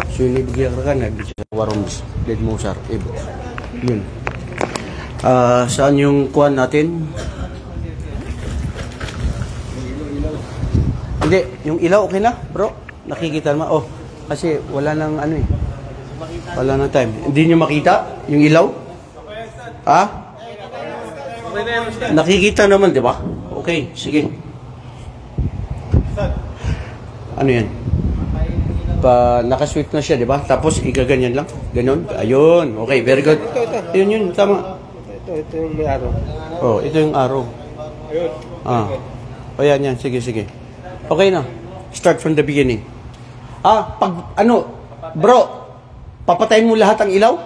Sunod kan bisa warung Dead Mozart ibu. Yun. Saan yung kuan natin? Hindi, yung ilaw okay na, bro. Nakikita naman. Oh, kasi wala nang ano eh. Wala nang time. Hindi nyo makita yung ilaw? Ha? Nakikita naman, di ba? Okay, sige. Ano yan? Nakasweep na siya, di ba? Tapos igaganyan lang. Ganon. Ayun. Okay, very good. Yun, tama. Ito yung may araw. Oh, ito yung araw. Ayun. O yan. Sige. Okay na. Start from the beginning. Bro, papatayin mo lahat ang ilaw?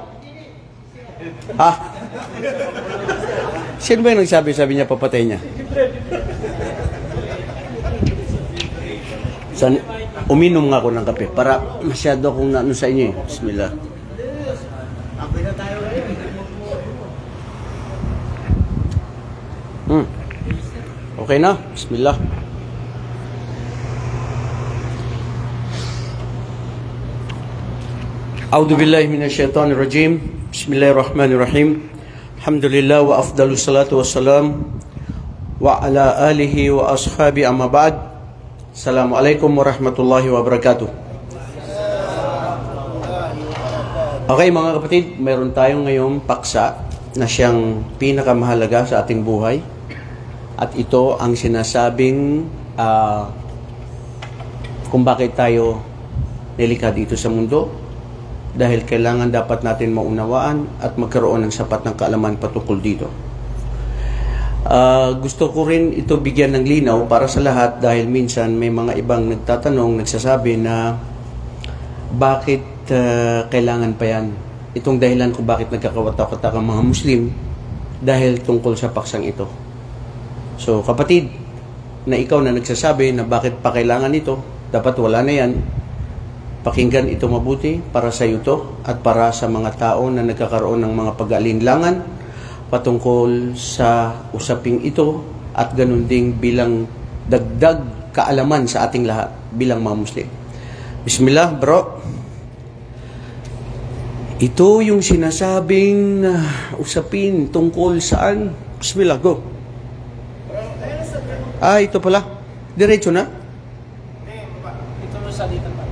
Sino ba yung nagsabi? Sabi niya papatayin niya. Uminom nga ako ng kape para masyado akong naano sa inyo eh. Bismillah. Okay na. Bismillah. A'udhu billahi minasyaitanir rajim. Bismillahirrahmanirrahim. Alhamdulillah wa afdalu salatu wassalam wa ala alihi wa ashabi amma ba'd. Assalamualaikum warahmatullahi wabarakatuh. Okay mga kapatid, mayroon tayong ngayong paksa na siyang pinakamahalaga sa ating buhay. At ito ang sinasabing kung bakit tayo nilikha dito sa mundo. Dahil kailangan dapat natin maunawaan at magkaroon ng sapat ng kaalaman patungkol dito. Gusto ko rin ito bigyan ng linaw para sa lahat dahil minsan may mga ibang nagtatanong, nagsasabi na bakit kailangan pa yan? Itong dahilan kung bakit nagkakawatak-watak ang mga Muslim dahil tungkol sa paksang ito. So kapatid, na ikaw na nagsasabi na bakit pa kailangan ito, dapat wala na yan. Pakinggan ito mabuti para sa iyo to at para sa mga tao na nagkakaroon ng mga pag-aalinlangan patungkol sa usaping ito at ganun ding bilang dagdag kaalaman sa ating lahat bilang mga Muslim. Bismillah, bro. Ito yung sinasabing usapin tungkol saan? Bismillah, go. Ito pala. Diretso na? Ito mo sa dito pa.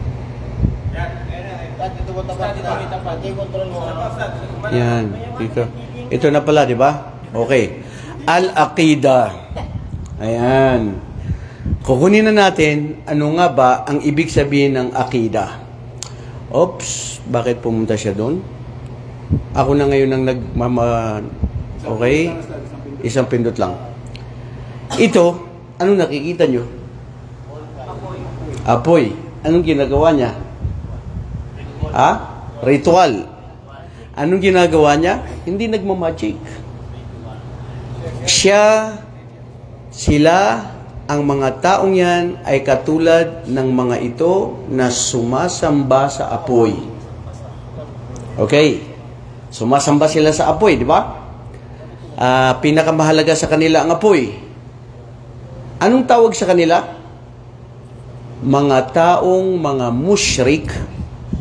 Yan, dito. Ito na pala, di ba? Okay. Al-Aqidah. Ayan. Kukunin na natin, ano nga ba ang ibig sabihin ng Aqidah? Oops, bakit pumunta siya doon? Ako na ngayon ang okay? Isang pindot lang. Ito, anong nakikita nyo? Apoy. Anong ginagawa niya? Ritual. Anong ginagawa niya? Hindi nagmamagic. Sila, ang mga taong yan ay katulad ng mga ito na sumasamba sa apoy. Okay. Sumasamba sila sa apoy, di ba? Pinakamahalaga sa kanila ang apoy. Anong tawag sa kanila? Mga taong mga mushrik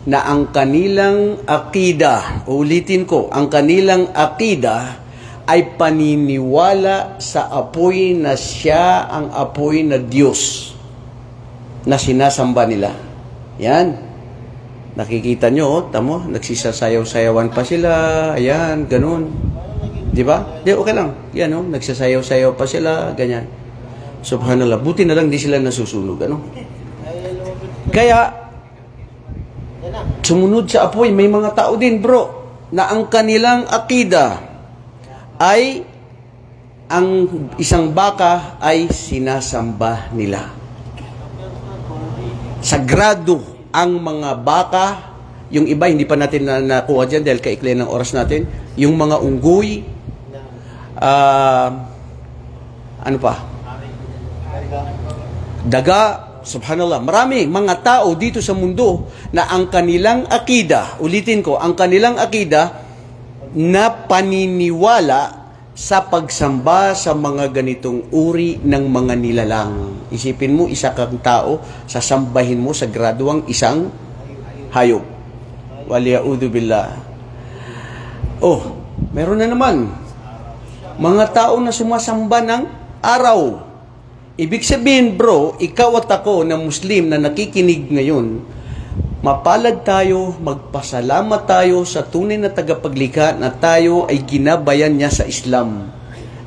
na ang kanilang akida, ulitin ko, ang kanilang akida ay paniniwala sa apoy na siya ang apoy na Diyos na sinasamba nila. Yan. Nakikita nyo, tamo, nagsisasayaw-sayawan pa sila. Ayan, ganun. Di ba? Di, okay lang. Yan, nagsasayaw-sayaw pa sila, ganyan. Subhanallah. Buti na lang di sila nasusunog, ano? Kaya, sumunod sa apoy, may mga tao din, bro, na ang kanilang akida ay ang isang baka ay sinasamba nila. Sagrado ang mga baka. Yung iba, hindi pa natin nakuha dyan dahil kaikli ng oras natin. Yung mga unggoy, ano pa? Daga. Subhanallah, marami mga tao dito sa mundo na ang kanilang akida, ulitin ko, ang kanilang akida na paniniwala sa pagsamba sa mga ganitong uri ng mga nilalang. Isipin mo, isa kang tao, sasambahin mo sa graduang isang hayop. Waliyaudu billah. Oh, meron na naman. Mga tao na sumasamba ng araw. Ibig sabihin, bro, ikaw at ako na Muslim na nakikinig ngayon, mapalad tayo, magpasalamat tayo sa tunay na tagapaglikha na tayo ay ginabayan niya sa Islam.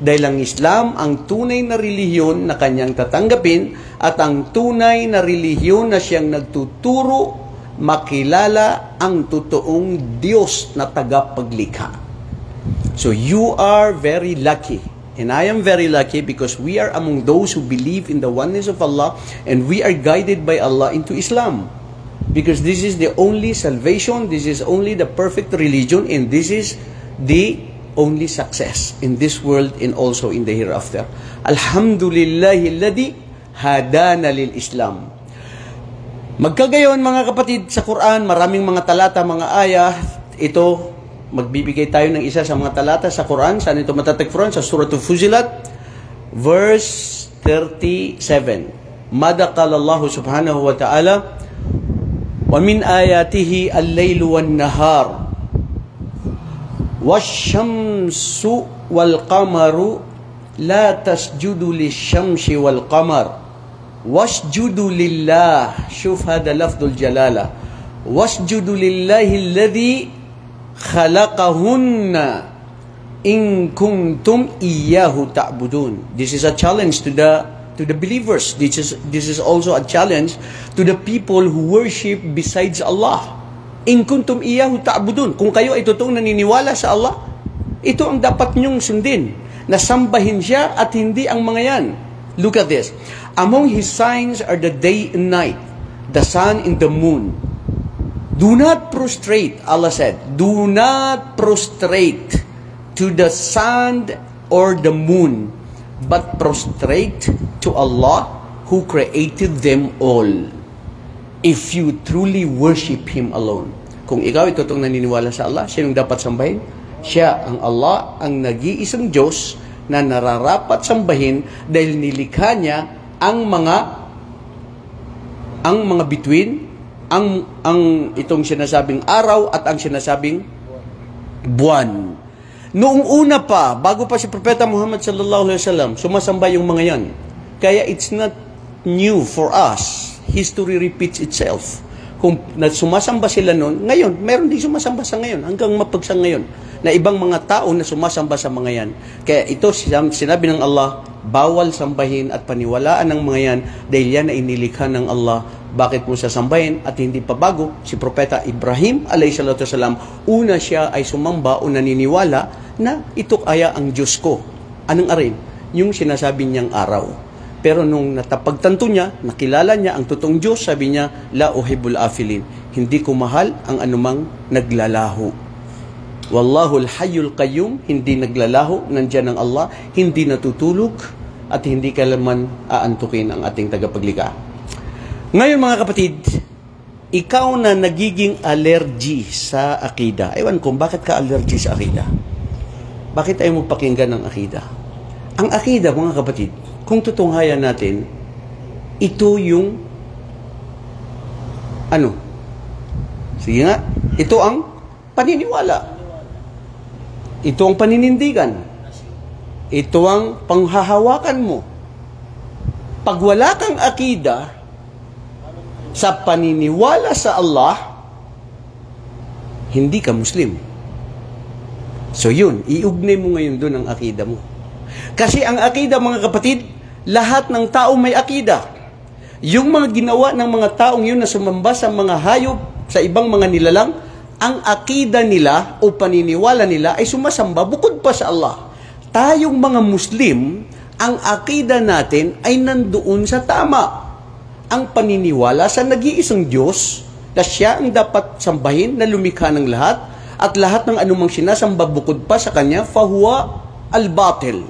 Dahil ang Islam ang tunay na relihiyon na kanyang tatanggapin at ang tunay na relihiyon na siyang nagtuturo makilala ang totoong Diyos na tagapaglikha. So you are very lucky. And I am very lucky because we are among those who believe in the oneness of Allah and we are guided by Allah into Islam. Because this is the only salvation, this is only the perfect religion, and this is the only success in this world and also in the hereafter. Alhamdulillahilladzi hadana lil Islam. Magkagayon mga kapatid, sa Quran, maraming mga talata, mga ayah. Ito, magbibigay tayo ng isa sa mga talata sa Quran. Saan ito matatagpuan? Sa Surah Fussilat, verse 37. Madaqala Allah subhanahu wa ta'ala, wa min ayatihi al-laylu wan-nahar wash-shamsu wal-qamaru la tasjudu lish-shamsi wal-qamar wasjudu lillah. Shuf hada lafdul jalala. Wasjudu lillahi alladhi khalaqahunna in kuntum iyyahu ta'budun. This is a challenge to the believers. This is also a challenge to the people who worship besides Allah. In kuntum iyyahu ta'budun. Kung kayo ay totoong naniniwala sa Allah, ito ang dapat nyong sundin. Nasambahin siya at hindi ang mga yan. Look at this. Among His signs are the day and night, the sun and the moon. Do not prostrate, Allah said, do not prostrate to the sun or the moon, but prostrate to Allah who created them all. If you truly worship Him alone. Kung ikaw ay totoong naniniwala sa Allah, sinong dapat sambahin? Siya, ang Allah, ang nag-iisang Diyos na nararapat sambahin dahil nilikha niya ang mga bituin, ang itong sinasabing araw at ang sinasabing buwan. Noong una pa, bago pa si Propeta Muhammad sallallahu alaihi wasallam, sumasamba yung mga yan. Kaya it's not new for us. History repeats itself. Kung sumasamba sila noon, ngayon, meron din sumasamba sa ngayon, hanggang mapagsa ngayon, na ibang mga tao na sumasamba sa mga yan. Kaya ito, sinabi ng Allah, bawal sambahin at paniwalaan ng mga yan dahil yan ay inilikha ng Allah. Bakit mo sasambahin at hindi pa bago? Si Propeta Ibrahim, alayhisalatu una siya ay sumamba o naniniwala na ito kaya ang Diyos ko. Anong arin? Yung sinasabi niyang araw. Pero nung natapagtanto niya, nakilala niya ang totoong Diyos, sabi niya, la uhibbul afilin. Hindi ko mahal ang anumang naglalaho. Wallahul hayyul qayyum, hindi naglalaho, nandiyan ang Allah, hindi natutulog, at hindi kailanman aantukin ang ating tagapaglikha. Ngayon mga kapatid, ikaw na nagiging allergy sa akida. Ewan ko, bakit ka allergy sa akida? Bakit ayaw mo pakinggan ng akida? Ang akida, mga kapatid, kung tutunghayan natin, ito yung sige nga, ito ang paniniwala. Ito ang paninindigan. Ito ang panghahawakan mo. Pag wala kang akida sa paniniwala sa Allah, hindi ka Muslim. So yun, iugnay mo ngayon doon ang akida mo. Kasi ang akida, mga kapatid, lahat ng tao may akida. Yung mga ginawa ng mga taong yun na sumamba sa mga hayop, sa ibang mga nilalang, ang akida nila o paniniwala nila ay sumasamba bukod pa sa Allah. Tayong mga Muslim, ang akida natin ay nandoon sa tama. Ang paniniwala sa nag-iisang Diyos na siya ang dapat sambahin na lumikha ng lahat at lahat ng anumang sinasamba bukod pa sa Kanya, fahuwa al-batil.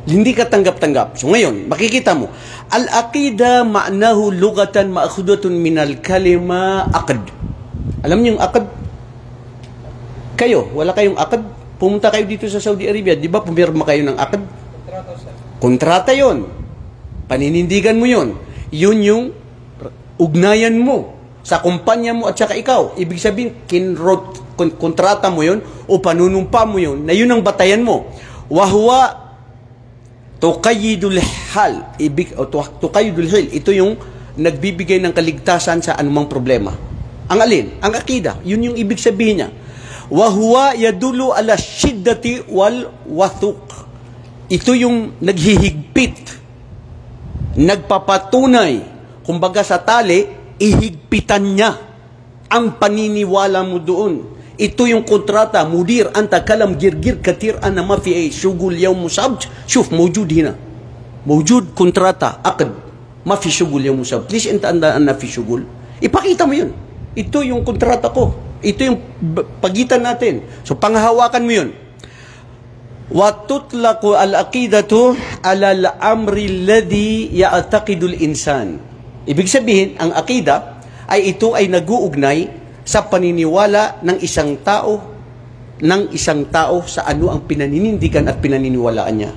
Hindi ka tanggap-tanggap. So ngayon, makikita mo, al-aqida ma'nahu lugatan ma'khudatun minal kalima aqd. Alam niyo yung aqd? Kayo, wala kayong aqd? Pumunta kayo dito sa Saudi Arabia, di ba pumirma kayo ng aqd? Kontrata, sir. Kontrata yon. Paninindigan mo yon. Yun yung ugnayan mo. sa kumpanya mo at saka ikaw. Ibig sabihin, kontrata mo yun o panunumpa mo yun na yun ang batayan mo. Wahwa tuqayyidul hal. Tuqayyidul hal. Ito yung nagbibigay ng kaligtasan sa anumang problema. Ang alin? Ang akida. Yun yung ibig sabihin niya. Wahwa yadulu ala shiddati wal wathuq. Ito yung naghihigpit, nagpapatunay, kumbaga sa tali, ihigpitan niya ang paniniwala mo doon. Ito yung kontrata, mudir, anta kalam girgir katir ana ma fi shugul yawm sabt. Shuf, mawjud hina. Mawjud kontrata, aqd. Ma fi shugul yawm sabt. Please anta ana fi shugul. Ipakita mo yun. Ito yung kontrata ko. Ito yung pagitan natin. So, panghahawakan mo yun. وَتُطْلَقُ الْأَقِيدَةُ عَلَى الْأَمْرِ الَّذِي يَعْتَقِدُ الْإِنسَانِ. Ibig sabihin, ang akida ay ito ay nag-uugnay sa paniniwala ng isang tao sa ano ang pinaninindigan at pinaniniwalaan niya.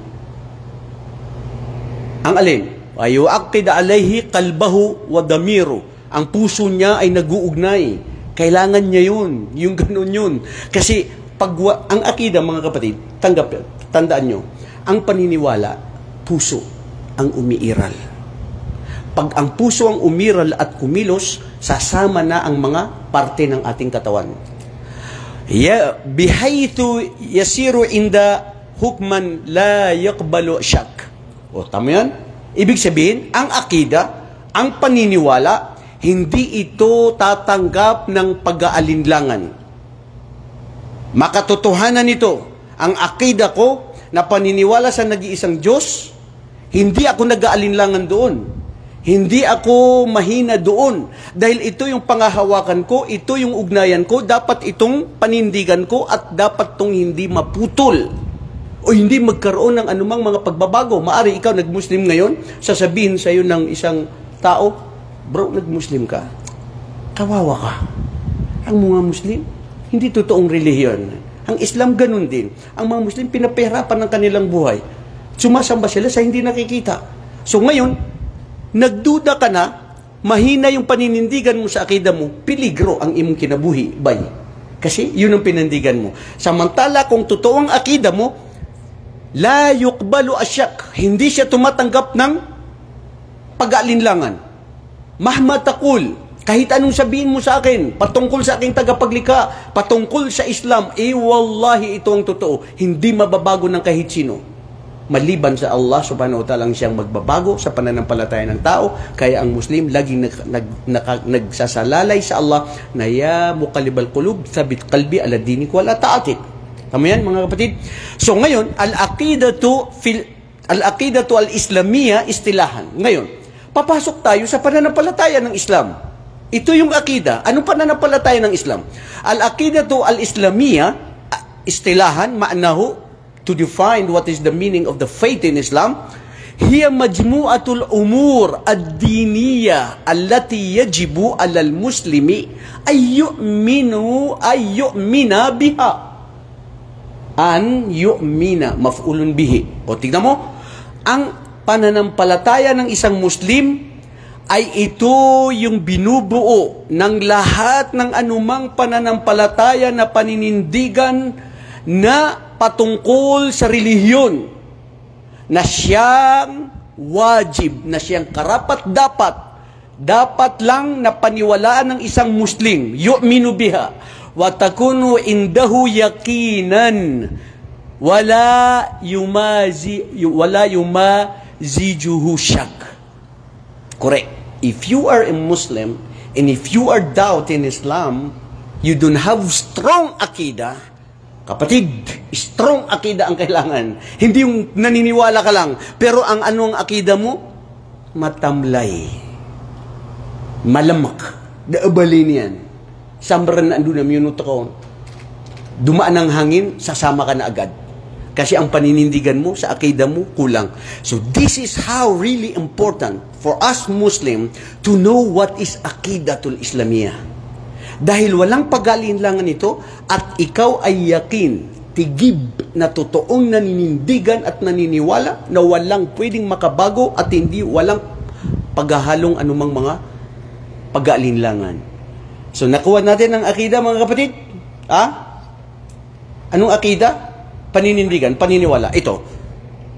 Ang alin? وَيُعَقِّدَ عَلَيْهِ قَلْبَهُ وَضَمِيرُ. Ang puso niya ay nag-uugnay. Kailangan niya yun. Yung ganun yun. Kasi ang akida, mga kapatid, tandaan nyo, ang paniniwala, puso ang umiiral. Pag ang puso ang umiral at kumilos, sasama na ang mga parte ng ating katawan. Bihaythu yasiru inda hukman la yaqbalu syak. O, tama yan? Ibig sabihin, ang akida, ang paniniwala, hindi ito tatanggap ng pag-aalinlangan. Makatotohanan nito, ang akida ko na paniniwala sa nag-iisang Diyos, hindi ako nag-aalinlangan doon. Hindi ako mahina doon. Dahil ito yung pangahawakan ko, ito yung ugnayan ko, dapat itong panindigan ko at dapat itong hindi maputol o hindi magkaroon ng anumang mga pagbabago. Maari ikaw nag-Muslim ngayon, sasabihin sa iyo ng isang tao, bro, nag-Muslim ka. Kawawa ka. Ang mga Muslim, hindi totoong relihiyon. Ang Islam ganun din. Ang mga Muslim pinapahirapan ng kanilang buhay. Sumasamba sila sa hindi nakikita. So ngayon, nagduda ka na, mahina yung paninindigan mo sa akida mo, peligro ang imong kinabuhi, bay. Kasi yun ang pinindigan mo. Samantala kung totoo ang akida mo, la yuqbalu asyak. Hindi siya tumatanggap ng pag-aalinlangan. Mahma taqul. Kahit anong sabihin mo sa akin, patungkol sa aking tagapaglikha, patungkol sa Islam, wallahi ito ang totoo. Hindi mababago ng kahit sino. Maliban sa Allah subhanahu wa ta'ala ang siyang magbabago sa pananampalataya ng tao. Kaya ang Muslim laging nagsasalalay sa Allah na ya muqallibal qulub, thabit qalbi ala dinik wala ta'atik. Tama yan, mga kapatid? So ngayon, al-aqidatu al-islamiyya istilahan. Ngayon, papasok tayo sa pananampalataya ng Islam. Ito yung akida. Anong pananampalataya ng Islam? Al-aqidatu al-islamiyya, istilahan, ma'nahu, to define what is the meaning of the faith in Islam, hiya majmu'atul umur ad-diniyya allati yajibu alal muslimi ay yu'mina biha. An yu'mina, maf'ulun bihi. O tignan mo, ang pananampalataya ng isang Muslim ay ito yung binubuo ng lahat ng anumang pananampalataya na paninindigan na patungkol sa relihiyon na siyang wajib, na siyang dapat lang na paniwalaan ng isang Muslim, yu'minu biha wa takunu indahu yaqinan wala yumazijuhu syak. Correct. If you are a Muslim and if you are doubting Islam, you don't have strong akida. Kapatid, strong akida ang kailangan. Hindi yung naniniwala ka lang. Pero ang anong akida mo? Matamlay. Malamak. Daabalin yan. Sambaran na andun na minuto ko. Dumaan ang hangin, sasama ka na agad. Kasi ang paninindigan mo sa akida mo kulang. So this is how really important for us Muslim to know what is aqidatul Islamiyah. Dahil walang pag-aalinlangan ito at ikaw ay yakin, tigib na totoong naninindigan at naniniwala na walang pwedeng makabago at walang paghahalong anumang mga pag-aalinlangan. So, nakuha natin ang akida, mga kapatid. Anong akida? Paninindigan, paniniwala. Ito,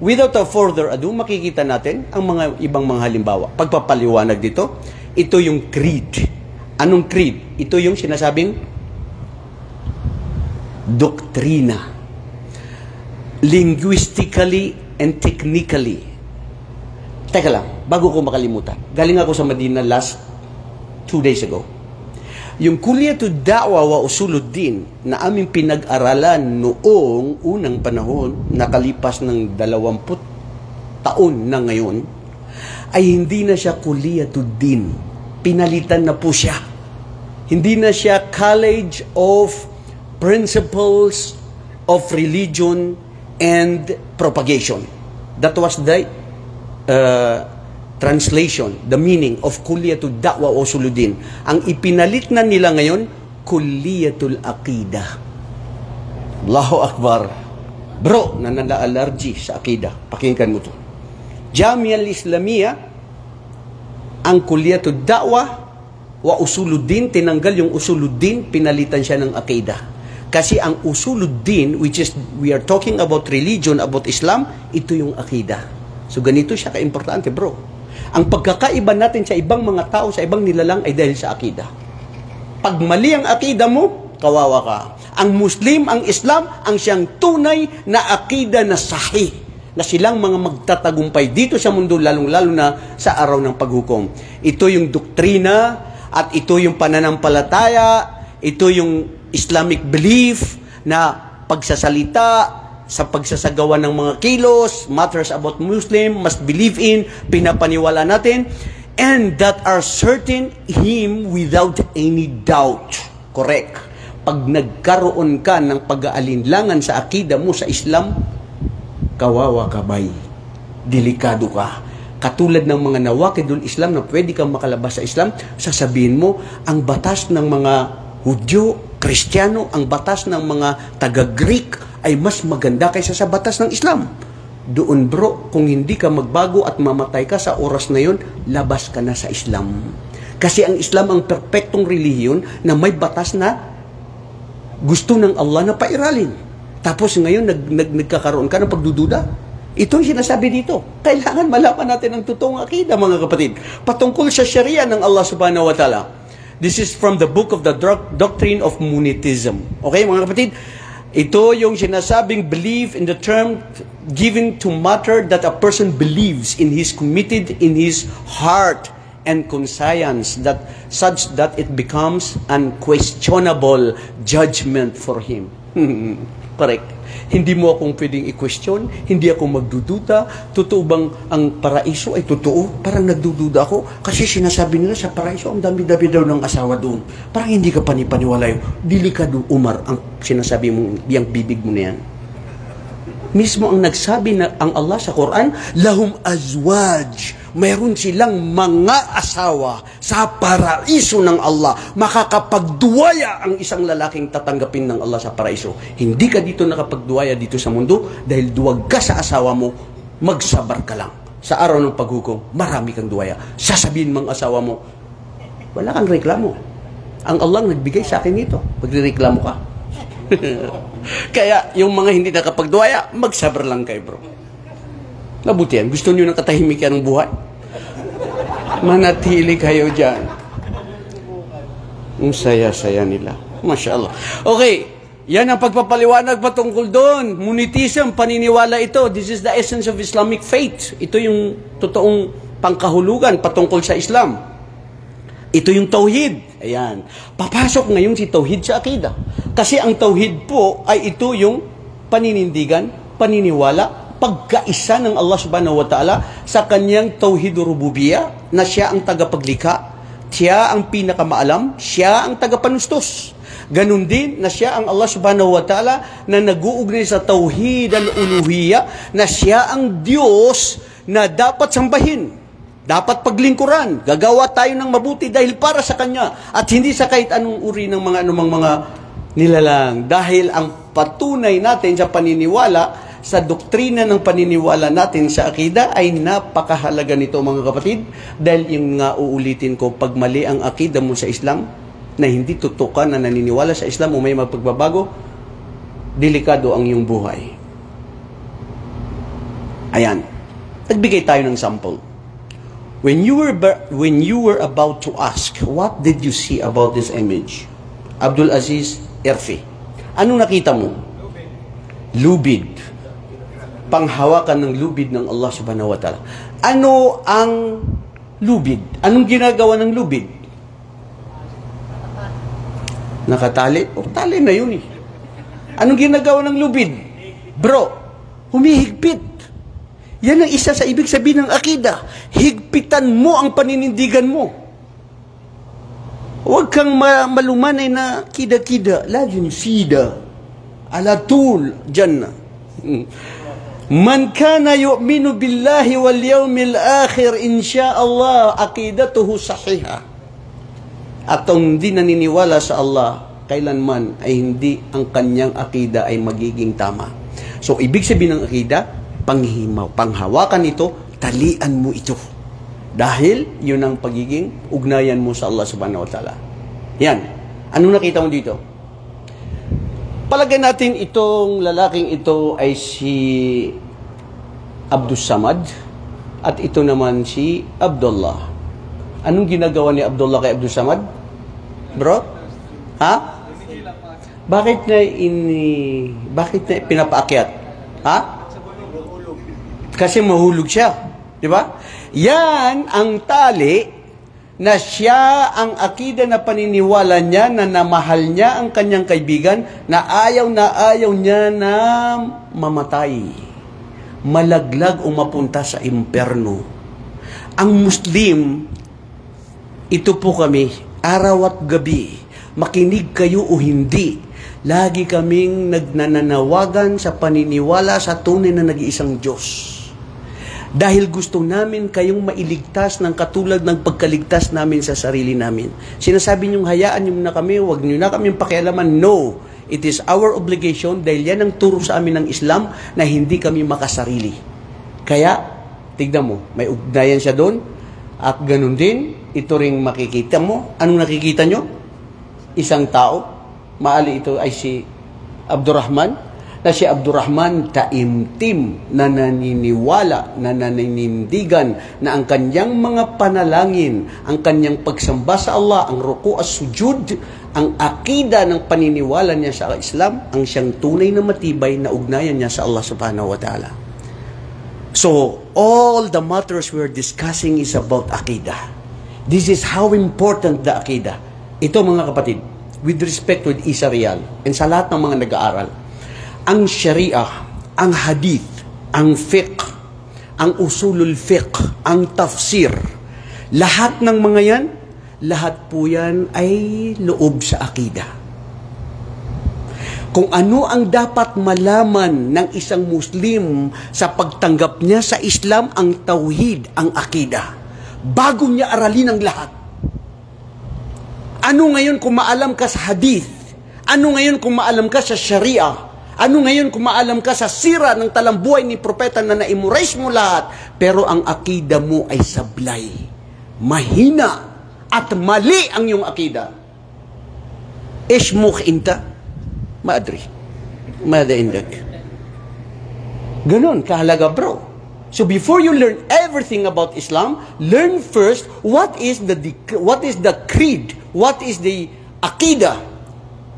without a further ado, makikita natin ang mga ibang mga halimbawa. Pagpapaliwanag dito, ito yung creed. Anong creed? Ito yung sinasabing doktrina. Linguistically and technically. Teka lang, bago ko makalimutan. Galing ako sa Medina last 2 days ago. Yung Kulliyatud Da'wa wa Usuluddin na aming pinag-aralan noong unang panahon, nakalipas ng 20 taon na ngayon, ay hindi na siya Kulliyatuddin. Pinalitan na po siya. Hindi na siya College of Principles of Religion and Propagation. That was the translation, the meaning of Kulliyatud Da'wa wa Usuluddin. Ang ipinalit na nila ngayon, Kulliyatul Aqidah. Allahu Akbar. Bro, nanala-allergy sa Aqidah. Pakinggan mo to. Jamia al-Islamiyya, ang Kulliyatud Da'wa wa Usuluddin, tinanggal yung Usuluddin, pinalitan siya ng Aqidah. Kasi ang Usuluddin, which is, we are talking about religion, about Islam, ito yung Aqidah. So ganito siya ka-importante, bro. Ang pagkakaiba natin sa ibang mga tao, sa ibang nilalang ay dahil sa akida. Pag mali ang akida mo, kawawa ka. Ang Muslim, ang Islam, ang siyang tunay na akida na sahih, na silang mga magtatagumpay dito sa mundo, lalong-lalo na sa araw ng paghukom. Ito yung doktrina, at ito yung pananampalataya, ito yung Islamic belief na pagsasalita, sa pagsasagawa ng mga kilos, matters about Muslim, must believe in, pinapaniwala natin, and that are certain Him without any doubt. Correct. Pag nagkaroon ka ng pag-aalinlangan sa akida mo sa Islam, kawawa ka bay. Delikado ka. Katulad ng mga nawakidul Islam na pwede kang makalabas sa Islam, sasabihin mo, ang batas ng mga Hudyo, Kristiyano, ang batas ng mga taga-Greek ay mas maganda kaysa sa batas ng Islam. Doon bro, kung hindi ka magbago at mamatay ka sa oras na yun, labas ka na sa Islam. Kasi ang Islam ang perpektong relihiyon na may batas na gusto ng Allah na pairalin. Tapos ngayon, nagkakaroon ka ng pagdududa. Ito yung sinasabi dito. Kailangan malaman natin ang totoong akida, mga kapatid. Patungkol sa Sharia ng Allah subhanahu wa ta'ala. This is from the book of the Doctrine of Monism. Okay, mga kapatid? Ito yung sinasabing belief in the term given to matter that a person believes in his committed in his heart and conscience, that such that it becomes unquestionable judgment for him. Correct. Hindi mo akong pwedeng i-question, hindi ako magdududa. Totoo bang ang paraiso ay totoo? Parang nagdududa ako kasi sinasabi nila sa paraiso ang dami-dami daw ng asawa doon. Parang hindi ka panipaniwala yun. Delikado, Umar, ang sinasabi mo, yung bibig mo na yan. Mismo ang nagsabi na ang Allah sa Quran, lahum azwaj. Mayroon silang mga asawa sa paraiso ng Allah. Makakapagduwaya ang isang lalaking tatanggapin ng Allah sa paraiso. Hindi ka dito nakapagduwaya dito sa mundo dahil duwag ka sa asawa mo, magsabar ka lang. Sa araw ng paghukom, marami kang duwaya. Sasabihin mga asawa mo, wala kang reklamo. Ang Allah nagbigay sa akin nito. Magrereklamo ka. Kaya yung mga hindi nakapagduwaya, magsabar lang kayo, bro. Mabuti yan. Gusto niyo ng katahimikan ng buhay? Manatili kayo dyan. Ang saya-saya nila. Masya Allah. Okay. Yan ang pagpapaliwanag patungkol doon. Monism, paniniwala ito. This is the essence of Islamic faith. Ito yung totoong pangkahulugan patungkol sa Islam. Ito yung tauhid. Ayan. Papasok ngayon si tauhid sa akida. Kasi ang tauhid po ay ito yung paninindigan, paniniwala, pagkaisa ng Allah subhanahu wa ta'ala sa kanyang tauhid rububiyya na siya ang tagapaglikha, siya ang pinakamaalam, siya ang tagapanustos. Ganun din na siya ang Allah subhanahu wa ta'ala na nag-uugnay sa tauhid al-uluhiyya na siya ang Diyos na dapat sambahin, dapat paglingkuran, gagawa tayo ng mabuti dahil para sa Kanya at hindi sa kahit anong uri ng mga anumang mga nilalang. Dahil ang patunay natin sa paniniwala sa doktrina ng paniniwala natin sa akida ay napakahalaga nito, mga kapatid. Dahil yung nga uulitin ko, pag mali ang akida mo sa Islam, na hindi tutukan na naniniwala sa Islam o may magpagbabago, delikado ang iyong buhay. Ayan. Nagbigay tayo ng sample. When you were about to ask, what did you see about this image? Abdul Aziz Erfi. Anong nakita mo? Lubid. Panghawakan ng lubid ng Allah subhanahu wa ta'ala. Ano ang lubid? Anong ginagawa ng lubid? Nakatali? O, tali na yun eh. Anong ginagawa ng lubid? Bro, humihigpit. Yan ang isa sa ibig sabihin ng akida. Higpitan mo ang paninindigan mo. Huwag kang malumanay na kida-kida. Laging sida. Alatul jannah. Man kana yu'minu billahi wal yawmil akhir insyaallah aqidatuhu sahiha. At ang hindi naniniwala sa Allah kailanman ay hindi ang kanyang akida ay magiging tama. So ibig sabihin ng akida, panghimaw, panghawakan ito, talian mo ito. Dahil yun ang pagiging ugnayan mo sa Allah subhanahu wa ta'ala. Yan. Anong nakita mo dito? Palagay natin itong lalaking ito ay si Abdul Samad at ito naman si Abdullah. Anong ginagawa ni Abdullah kay Abdul Samad? Bro? Ha? Bakit na pinapaakyat? Ha? Kasi mahulog siya. Di ba? Yan ang tali na siya ang akida na paniniwala niya na namahal niya ang kanyang kaibigan na ayaw niya na mamatay, malaglag o mapunta sa imperno. Ang Muslim, ito po kami, araw at gabi, makinig kayo o hindi, lagi kaming nagnananawagan sa paniniwala sa tunay na nag-iisang Diyos. Dahil gusto namin kayong mailigtas ng katulad ng pagkaligtas namin sa sarili namin. Sinasabi niyong hayaan niyo na kami, huwag niyo na kami pakialaman. No, it is our obligation dahil yan ang turo sa amin ng Islam na hindi kami makasarili. Kaya, tignan mo, may ugnayan siya doon at ganun din, ito ring makikita mo. Anong nakikita nyo? Isang tao, maali ito ay si Abdurrahman, na si Abdurrahman taimtim na naniniwala, na naninindigan na ang kanyang mga panalangin, ang kanyang pagsamba sa Allah, ang ruku at sujud, ang akida ng paniniwala niya sa Islam, ang siyang tunay na matibay na ugnayan niya sa Allah subhanahu wa ta'ala. So, all the matters we're discussing is about akida. This is how important the akida. Ito mga kapatid, with respect to Isa Real, and sa lahat ng mga nag-aaral, ang Sharia, ang Hadith, ang Fiqh, ang Usulul Fiqh, ang Tafsir, lahat ng mga yan, lahat po yan ay loob sa akida. Kung ano ang dapat malaman ng isang Muslim sa pagtanggap niya sa Islam, ang tauhid, ang akida, bago niya aralin ang lahat. Ano ngayon kung maalam ka sa Hadith? Ano ngayon kung maalam ka sa Sharia? Ano ngayon kung maalam ka sa sira ng talambuhay ni propeta na na-embrace mo lahat, pero ang akida mo ay sablay, mahina, at mali ang iyong akida? Ishmukh inta, maadri, mada indak. Ganon, kahalaga bro. So before you learn everything about Islam, learn first what is the creed, what is the akida.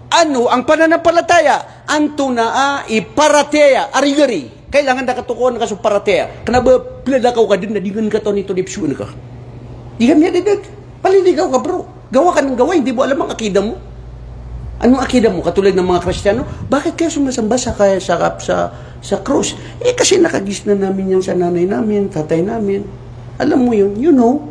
Ano ang pananampalataya? Anto na iparateya, arigari. Kailangan na katukuhan ka sa parateya. Kanaba, pinadakaw ka din, nadigan ka to nito, nipsuan ka. Di kami nadidag. Paliligaw ka bro. Gawa ka ng gawa, hindi mo alam ang akida mo. Anong akida mo? Katulad ng mga Kristiyano, bakit kayo sumasamba sa krus? Kasi nakagis na namin yan sa nanay namin, tatay namin. Alam mo yun, you know.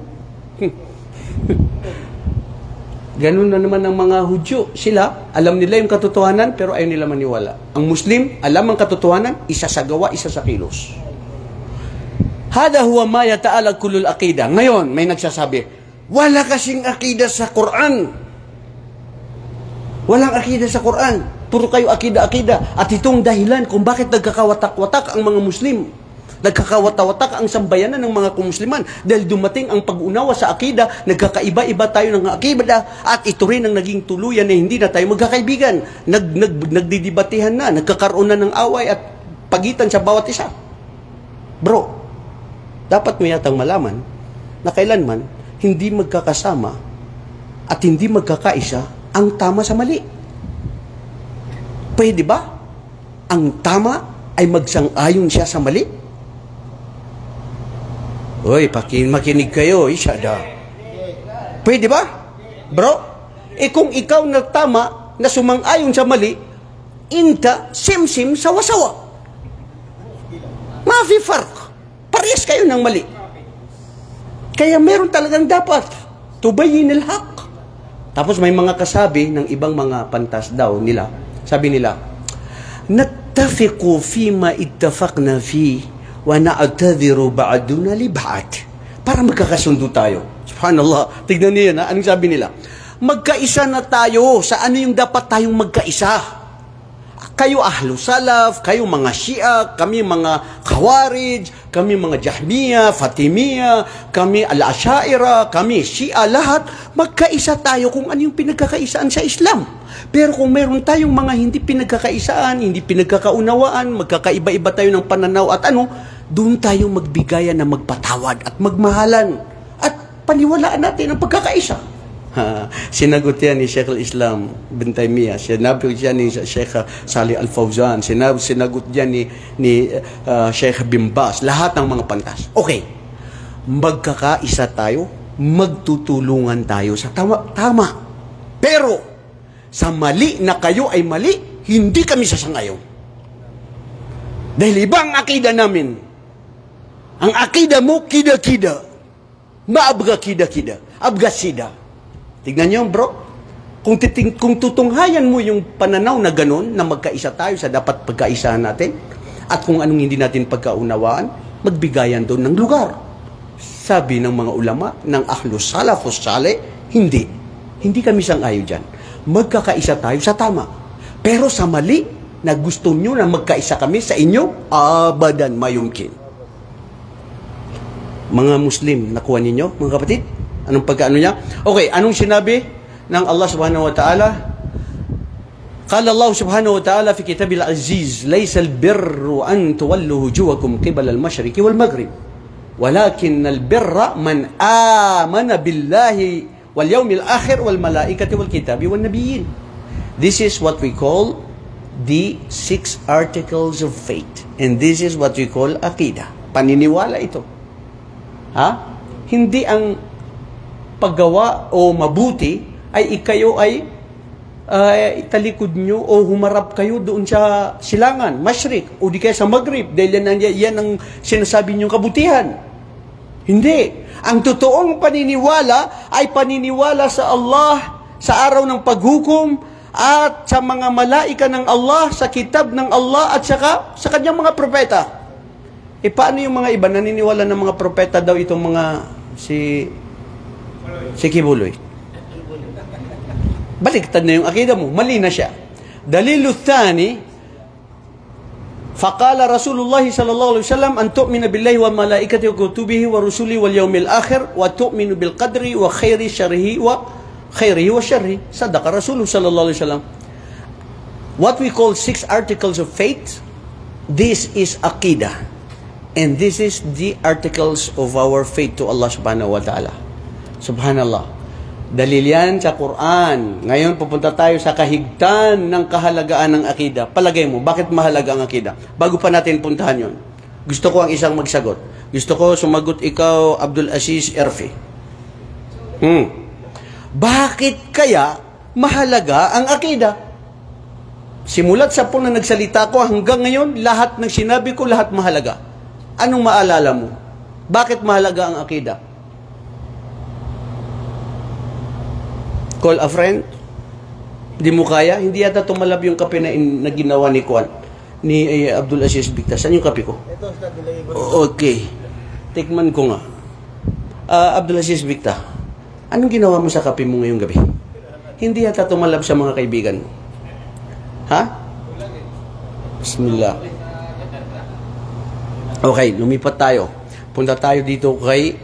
Ganun na naman ang mga Hudyo. Sila, alam nila yung katotohanan, pero ayaw nila maniwala. Ang Muslim, alam ang katotohanan, isa sa gawa, isa sa kilos. Hada huwa ma yata'ala kulul akida. Ngayon, may nagsasabi, wala kasing akida sa Quran. Walang akida sa Quran. Puro kayo akida-akida. At itong dahilan kung bakit nagkakawatak-watak ang mga Muslim. Nagkakawata-watak ang sambayanan ng mga kumusliman dahil dumating ang pag-unawa sa akida, nagkakaiba-iba tayo ng akida at ito rin ang naging tuluyan na hindi na tayo magkakaibigan. Nagdidibatehan na, nagkakaroon na ng away at pagitan sa bawat isa. Bro, dapat mo yatang malaman na kailanman hindi magkakasama at hindi magkakaisa ang tama sa mali. Pwede ba ang tama ay magsang-ayon siya sa mali? Uy, makinig kayo, isyada. Pwede ba? Bro, kung ikaw na tama na sumang-ayon sa mali, inta sim-sim sawa-sawa. Mafi-fark. Parehas kayo ng mali. Kaya meron talagang dapat tubayin al-haq. Tapos may mga kasabi ng ibang mga pantas daw nila. Sabi nila, nattafiqu fima ittafaqna fi wa na'tadhiru ba'duna li ba'd. Para magkakasundo tayo. Subhanallah. Tignan niyo yan, ha? Anong sabi nila? Magkaisa na tayo sa ano yung dapat tayong magkaisa. Kayo ahlu salaf, kayo mga Shia, kami mga Khawarij, kami mga Jahmiya, Fatimiya, kami Al-Ashaira, kami Shia, lahat magkaisa tayo kung ano yung pinagkakaisaan sa Islam. Pero kung meron tayong mga hindi pinagkakaisaan, hindi pinagkakaunawaan, magkakaiba-iba tayo ng pananaw at doon tayo magbigayan na magpatawad at magmahalan at paniwalaan natin ang pagkakaisa. Sinagot yan ni Sheikh al-Islam bin Taymiyyah, sinagot yan ni Sheikh Salih al-Fawzan, sinagot yan ni Sheikh bin Baz, lahat ng mga pantas. Okay, magkakaisa tayo, magtutulungan tayo sa tama. Pero, sa mali na kayo ay mali, hindi kami sasangayon. Dahil ibang akida namin. Ang akida mo, kida-kida. Maabga kida-kida. Abga-sida. Tignan nyo, bro. Kung tutunghayan mo yung pananaw na ganun, na magkaisa tayo sa dapat pagkaisahan natin, at kung anong hindi natin pagkaunawaan, magbigayan doon ng lugar. Sabi ng mga ulama, ng ahlus salafus saleh, hindi. Hindi kami sang-ayo dyan. Magkakaisa tayo sa tama. Pero sa mali, na gusto nyo na magkaisa kami sa inyo, abadan mayumkin. Mga Muslim, nakuha ninyo, mga kapatid? Anong pagkaano niya? Okay, anong sinabi ng Allah subhanahu wa ta'ala? Qala Allah subhanahu wa ta'ala fi kitabil aziz, laysa al-birru an tuwallu wujuhakum qibala al-mashriqi wal maghrib. Walakin al-birra man amana billahi wal yawmil akhir wal malaikati wal kitabi wal nabiyyin. This is what we call the 6 articles of faith. And this is what we call aqidah. Paniniwala ito. Ha? Hindi ang paggawa o mabuti ay ikayo ay italikod nyo o humarap kayo doon sa silangan, Mashriq, o di kaya sa Maghrib, dahil yan ang sinasabi nyong kabutihan. Hindi. Ang totoong paniniwala ay paniniwala sa Allah, sa araw ng paghukom, at sa mga malaika ng Allah, sa kitab ng Allah, at saka sa kanyang mga propeta. Paano yung mga iba naniniwala ng mga propeta daw itong mga si Kibuloy? Baliktad na yung akida mo. Mali na siya. Dalilu thani, faqala Rasulullah sallallahu alaihi wasallam an tu'mina billahi wa malaikatihi wa kutubihi wa rusulihi wal yawmil akhir wa tu'minu bil qadri wa khairi syarrihi wa syarri. Sadaqa Rasulullah sallallahu alaihi wasallam. What we call 6 articles of faith, this is aqidah. And this is the articles of our faith to Allah subhanahu wa ta'ala. Subhanallah. Dalil yan sa Quran. Ngayon pupunta tayo sa kahigtan ng kahalagaan ng akida. Palagay mo, bakit mahalaga ang akida? Bago pa natin puntahan yon, gusto ko ang isang magsagot. Gusto ko sumagot ikaw, Abdul Aziz Erfi. Bakit kaya mahalaga ang akida? Simulat sa po na nagsalita ko hanggang ngayon, lahat ng sinabi ko, lahat mahalaga. Anong maalala mo? Bakit mahalaga ang akida? Call a friend? Hindi mo kaya? Hindi yata tumalab yung kape na ginawa ni Kwan, ni Abdul Aziz Bicta. Saan yung kape ko? Ito, nilagay ko. Okay. Tikman ko nga. Abdul Aziz Bicta, anong ginawa mo sa kape mo ngayong gabi? Hindi yata tumalab sa mga kaibigan mo. Ha? Bismillah. Okay, lumipat tayo. Punta tayo dito kay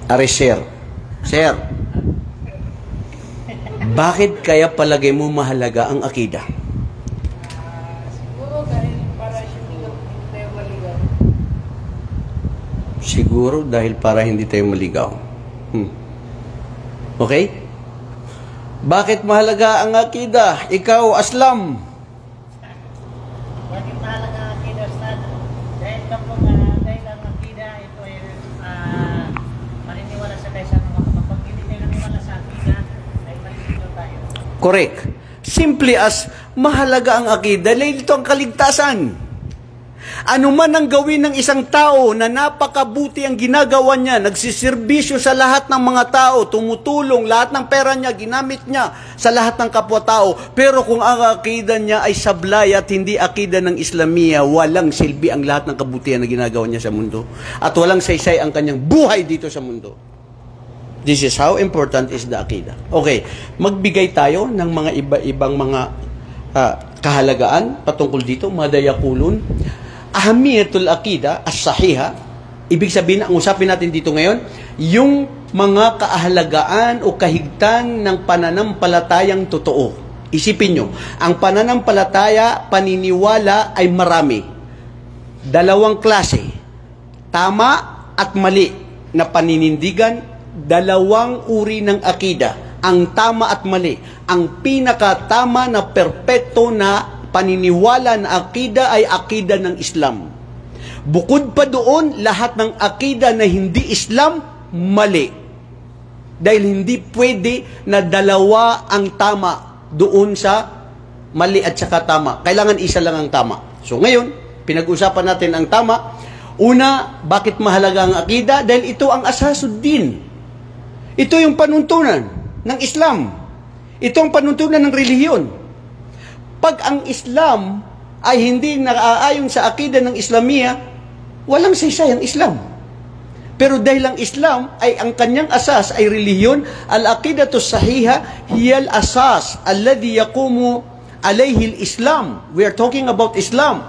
Arisher. Sir, bakit kaya palagay mo mahalaga ang akida? Siguro dahil para hindi tayo maligaw. Siguro dahil para hindi tayo maligaw. Okay? Bakit mahalaga ang akida? Ikaw, Aslam. Bakit mahalaga ang akida, Ustad? Dahil ang akida, ito ay maniniwala sa kaisa ng mga kapag hindi tayo naniwala sa akida, ay malilito tayo. Correct. Simply as mahalaga ang akida, dahil ito ang kaligtasan. Ano man ang gawin ng isang tao na napakabuti ang ginagawa niya, nagsisirbisyo sa lahat ng mga tao, tumutulong, lahat ng pera niya, ginamit niya sa lahat ng kapwa-tao. Pero kung ang akida niya ay sablay at hindi akida ng Islamia, walang silbi ang lahat ng kabutihan na ginagawa niya sa mundo. At walang saysay ang kanyang buhay dito sa mundo. This is how important is the akida. Okay, magbigay tayo ng mga iba-ibang mga kahalagaan patungkol dito, madayakulun. Ahamiyatul akida, as-sahiha, ibig sabihin, ang usapin natin dito ngayon, yung mga kahalagaan o kahigtan ng pananampalatayang totoo. Isipin nyo, ang pananampalataya, paniniwala ay marami. Dalawang klase, tama at mali na paninindigan, dalawang uri ng akida, ang tama at mali. Ang pinakatama na perpekto na paniniwala na akida ay akida ng Islam. Bukod pa doon, lahat ng akida na hindi Islam, mali. Dahil hindi pwede na dalawa ang tama doon sa mali at saka tama. Kailangan isa lang ang tama. So ngayon, pinag-usapan natin ang tama. Una, bakit mahalaga ang akida? Dahil ito ang asasuddin. Ito yung panuntunan ng Islam. Ito ang panuntunan ng relihiyon. Pag ang Islam ay hindi naaayon sa akida ng Islamia, walang saysay ang Islam. Pero dahil ang Islam ay ang kanyang asas ay relihiyon, al-aqidatu sahiha hiya al-asas alladhi yaqumu alayhi al-Islam. We are talking about Islam.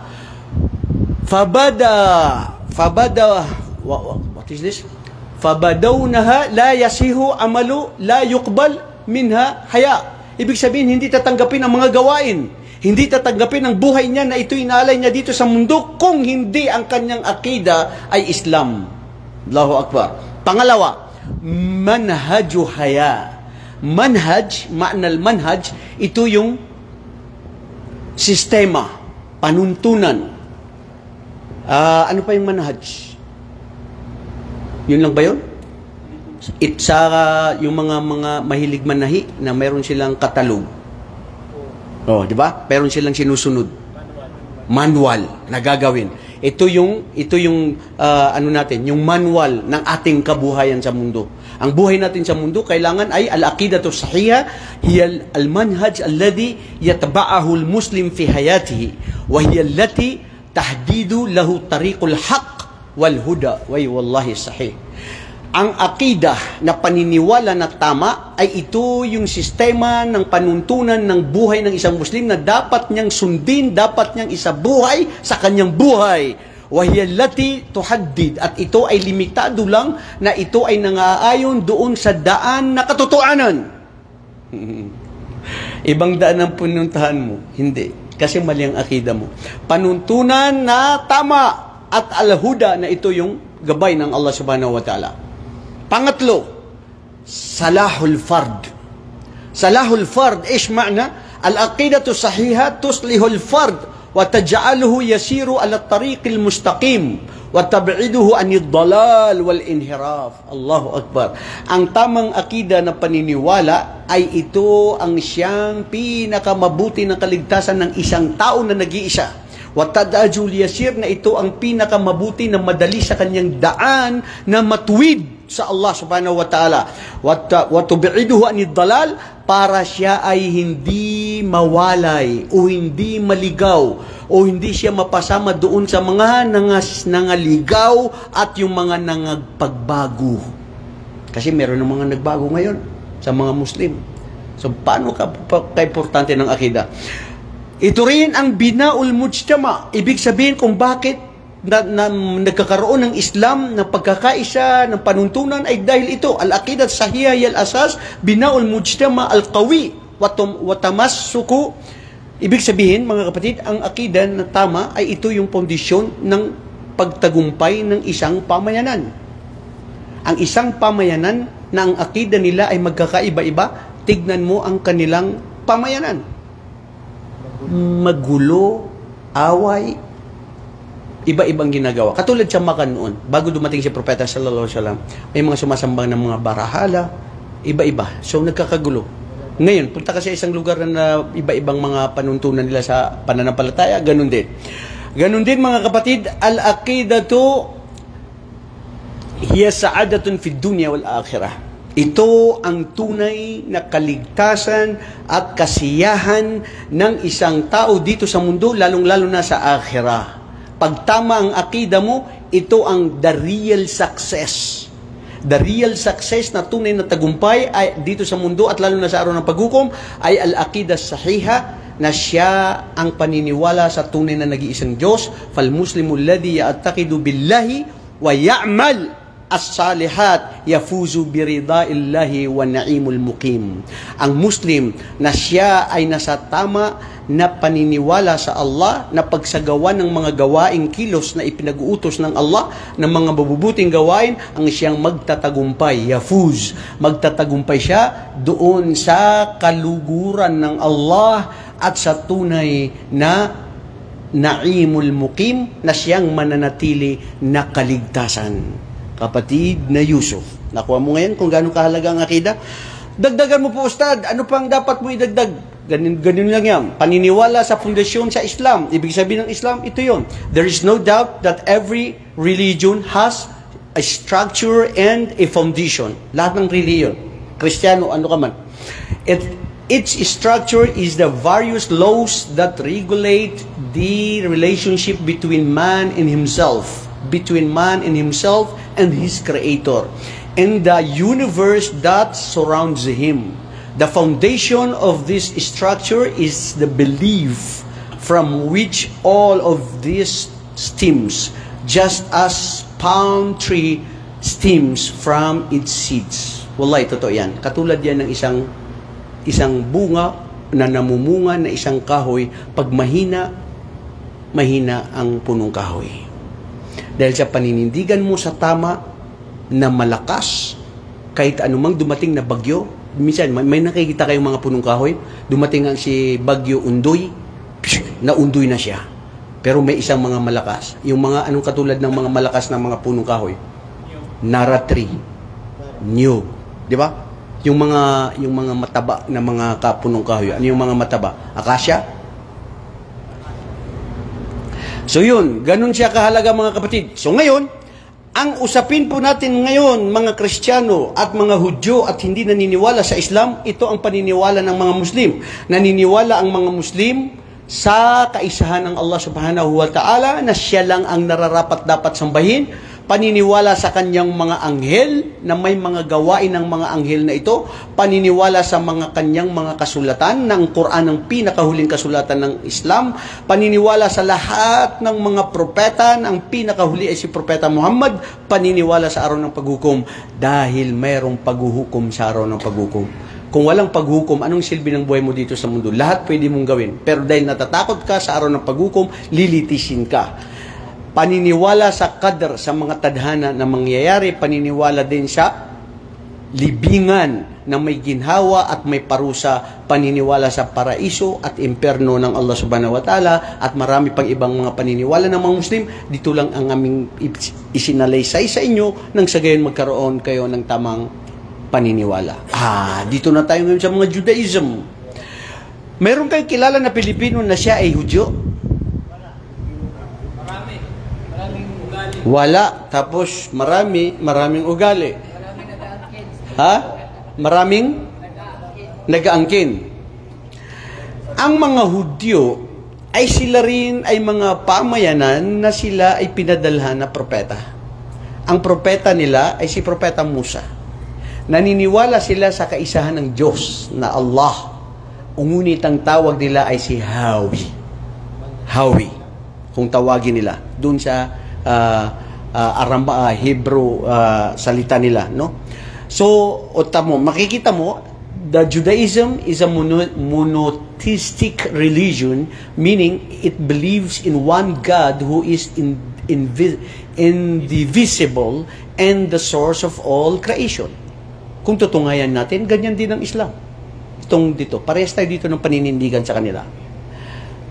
What is this? Fabadawnaha la yasihu amalu la yuqbal minha haya. Ibig sabihin, hindi tatanggapin ang mga gawain. Hindi tatanggapin ang buhay niya na ito inaalay niya dito sa mundo kung hindi ang kanyang akida ay Islam. Allahu Akbar. Pangalawa, manhaju haya. Manhaj, ma'nal manhaj, ito yung sistema, panuntunan. Ano pa yung manhaj? Yun lang ba yun? Yung mga mahilig manahi na mayroon silang katalog. Oh, di ba? Meron silang sinusunod. Manual na gagawin. Ito yung ano natin, yung manual ng ating kabuhayan sa mundo. Ang buhay natin sa mundo kailangan ay al-aqidatu sahiha hiya al-manhaj alladhi yatba'ahu al-muslim fi hayatihi wa hiya allati tahdidu lahu tariqul haqq wal huda wa wallahi sahih. Ang akida na paniniwala na tama ay ito yung sistema ng panuntunan ng buhay ng isang Muslim na dapat niyang sundin, dapat niyang isabuhay sa kanyang buhay. Wahiyallati tuhaddid, at ito ay limitado lang na ito ay nangaayon doon sa daan na katotohanan. Ibang daan ang pinuntahan mo. Hindi. Kasi mali ang akida mo. Panuntunan na tama at al-huda na ito yung gabay ng Allah subhanahu wa ta'ala. Pangatlo, salahul fard. Salahul fard, ish ma'na? Al-aqidatu sahiha tuslihul fard wa taj'aluhu yasiru ala tariqil mustaqim wa tab'iduhu anid dalal wal inhiraf. Allahu Akbar. Ang tamang akida na paniniwala ay ito ang siyang pinakamabuti na kaligtasan ng isang tao na nag-iisa. Wa tad'ajul yasir, na ito ang pinakamabuti na madali sa kanyang daan na matuwid sa Allah subhanahu wa ta'ala. Wa tubi'iduhu anid dalal, para siya ay hindi mawalay o hindi maligaw o hindi siya mapasama doon sa mga nangaligaw at yung mga nangagpagbago. Kasi meron ng mga nagbago ngayon sa mga Muslim. So paano ka-importante ng akida? Ito rin ang binaul mujtama. Ibig sabihin kung bakit nagkakaroon ng Islam ng pagkakaisa ng panuntunan ay dahil ito al-aqidat sahihah al-asas binaul mujtama al-qawi wa tamassuku. Ibig sabihin, mga kapatid, ang akida na tama ay ito yung pundisyon ng pagtagumpay ng isang pamayanan. Ang isang pamayanan na ang akida nila ay magkakaiba-iba, tignan mo ang kanilang pamayanan. Magulo, away, iba-ibang ginagawa. Katulad sa Makkah noon, bago dumating si Propeta sallallahu alaihi wasallam, may mga sumasambang ng mga barahala, iba-iba. So nagkakagulo. Ngayon, punta ka sa isang lugar na iba-ibang mga panuntunan nila sa pananampalataya, ganun din. Ganun din mga kapatid, al-aqidatu hiya sa'adatun fid dunya wal akhirah. Ito ang tunay na kaligtasan at kasiyahan ng isang tao dito sa mundo, lalong-lalo na sa akhirah. Pag tama ang akida mo, ito ang the real success. The real success na tunay na tagumpay ay dito sa mundo at lalo na sa araw ng paghukom ay al-aqidah sahiha na siya ang paniniwala sa tunay na nag-iisang Diyos. Fal-muslimu alladhi ya'taqidu billahi wa ya'mal as-salihat yafuzu biridaillahi wa na'imul muqim. Ang Muslim na siya ay nasa tama na paniniwala sa Allah, na pagsagawa ng mga gawaing kilos na ipinag-uutos ng Allah, ng mga mabubuting gawain, ang siyang magtatagumpay, yafuz. Magtatagumpay siya doon sa kaluguran ng Allah at sa tunay na na'imul muqim, na siyang mananatili na kaligtasan. Kapatid na Yusuf, nakuha mo ngayon kung gaano kahalaga ang akida? Dagdagan mo po, Ustad. Ano pang dapat mo idagdag? Ganun lang yan. Paniniwala sa pundasyon sa Islam. Ibig sabihin ng Islam, ito yon. There is no doubt that every religion has a structure and a foundation. Lahat ng religion. Kristiyano, ano ka man. Its structure is the various laws that regulate the relationship between man and himself. Between man and himself and his creator. And the universe that surrounds him. The foundation of this structure is the belief from which all of this stems, just as palm tree stems from its seeds. Wallahi, totoo yan. Katulad yan ng isang bunga na namumunga na isang kahoy. Pag mahina ang punong kahoy. Dahil sa paninindigan mo sa tama na malakas, kahit anumang dumating na bagyo, minsan, may nakikita kayong mga punong kahoy, dumating ang si Bagyo Undoy, naundoy na siya. Pero may isang mga malakas. Yung mga, anong katulad ng mga malakas na mga punong kahoy? Nara tree, niyog. Di ba? Yung mga mataba na mga punong kahoy. Ano yung mga mataba? Akasya? So yun, ganun siya kahalaga mga kapatid. So ngayon, ang usapin po natin ngayon, mga Kristiyano at mga Hudyo at hindi naniniwala sa Islam, ito ang paniniwala ng mga Muslim. Naniniwala ang mga Muslim sa kaisahan ng Allah subhanahu wa ta'ala na siya lang ang nararapat dapat sambahin. Paniniwala sa kanyang mga anghel na may mga gawain ng mga anghel na ito. Paniniwala sa mga kanyang mga kasulatan ng Quran, ang pinakahuling kasulatan ng Islam. Paniniwala sa lahat ng mga propeta, ang pinakahuli ay si Propeta Muhammad. Paniniwala sa araw ng paghukom dahil mayroong paghuhukom sa araw ng paghukom. Kung walang paghukom, anong silbi ng buhay mo dito sa mundo? Lahat pwede mong gawin. Pero dahil natatakot ka sa araw ng paghukom, lilitisin ka. Paniniwala sa qadr, sa mga tadhana na mangyayari, paniniwala din sa libingan na may ginhawa at may parusa, paniniwala sa paraiso at imperno ng Allah subhanahu wa ta'ala, at marami pang ibang mga paniniwala ng mga Muslim. Dito lang ang aming isinalaysay sa inyo nang sa gayon magkaroon kayo ng tamang paniniwala. Dito na tayo ngayon sa mga Judaism. Meron kayong kilala na Pilipino na siya ay Hudyo? Wala. Tapos maraming ugali. Maraming nag-aangkin. Ang mga Hudyo ay sila rin ay mga pamayanan na sila ay pinadalhan na propeta. Ang propeta nila ay si Propeta Musa. Naniniwala sila sa kaisahan ng Diyos na Allah. Ngunit ang tawag nila ay si Hawi. Hawi, kung tawagin nila. Doon sa Hebrew salita nila, no? So, makikita mo, the Judaism is a monotheistic religion, meaning it believes in one God who is indivisible and the source of all creation. Kung tutungayan natin, ganyan din ang Islam. Dito, parehas tayo dito ng paninindigan sa kanila.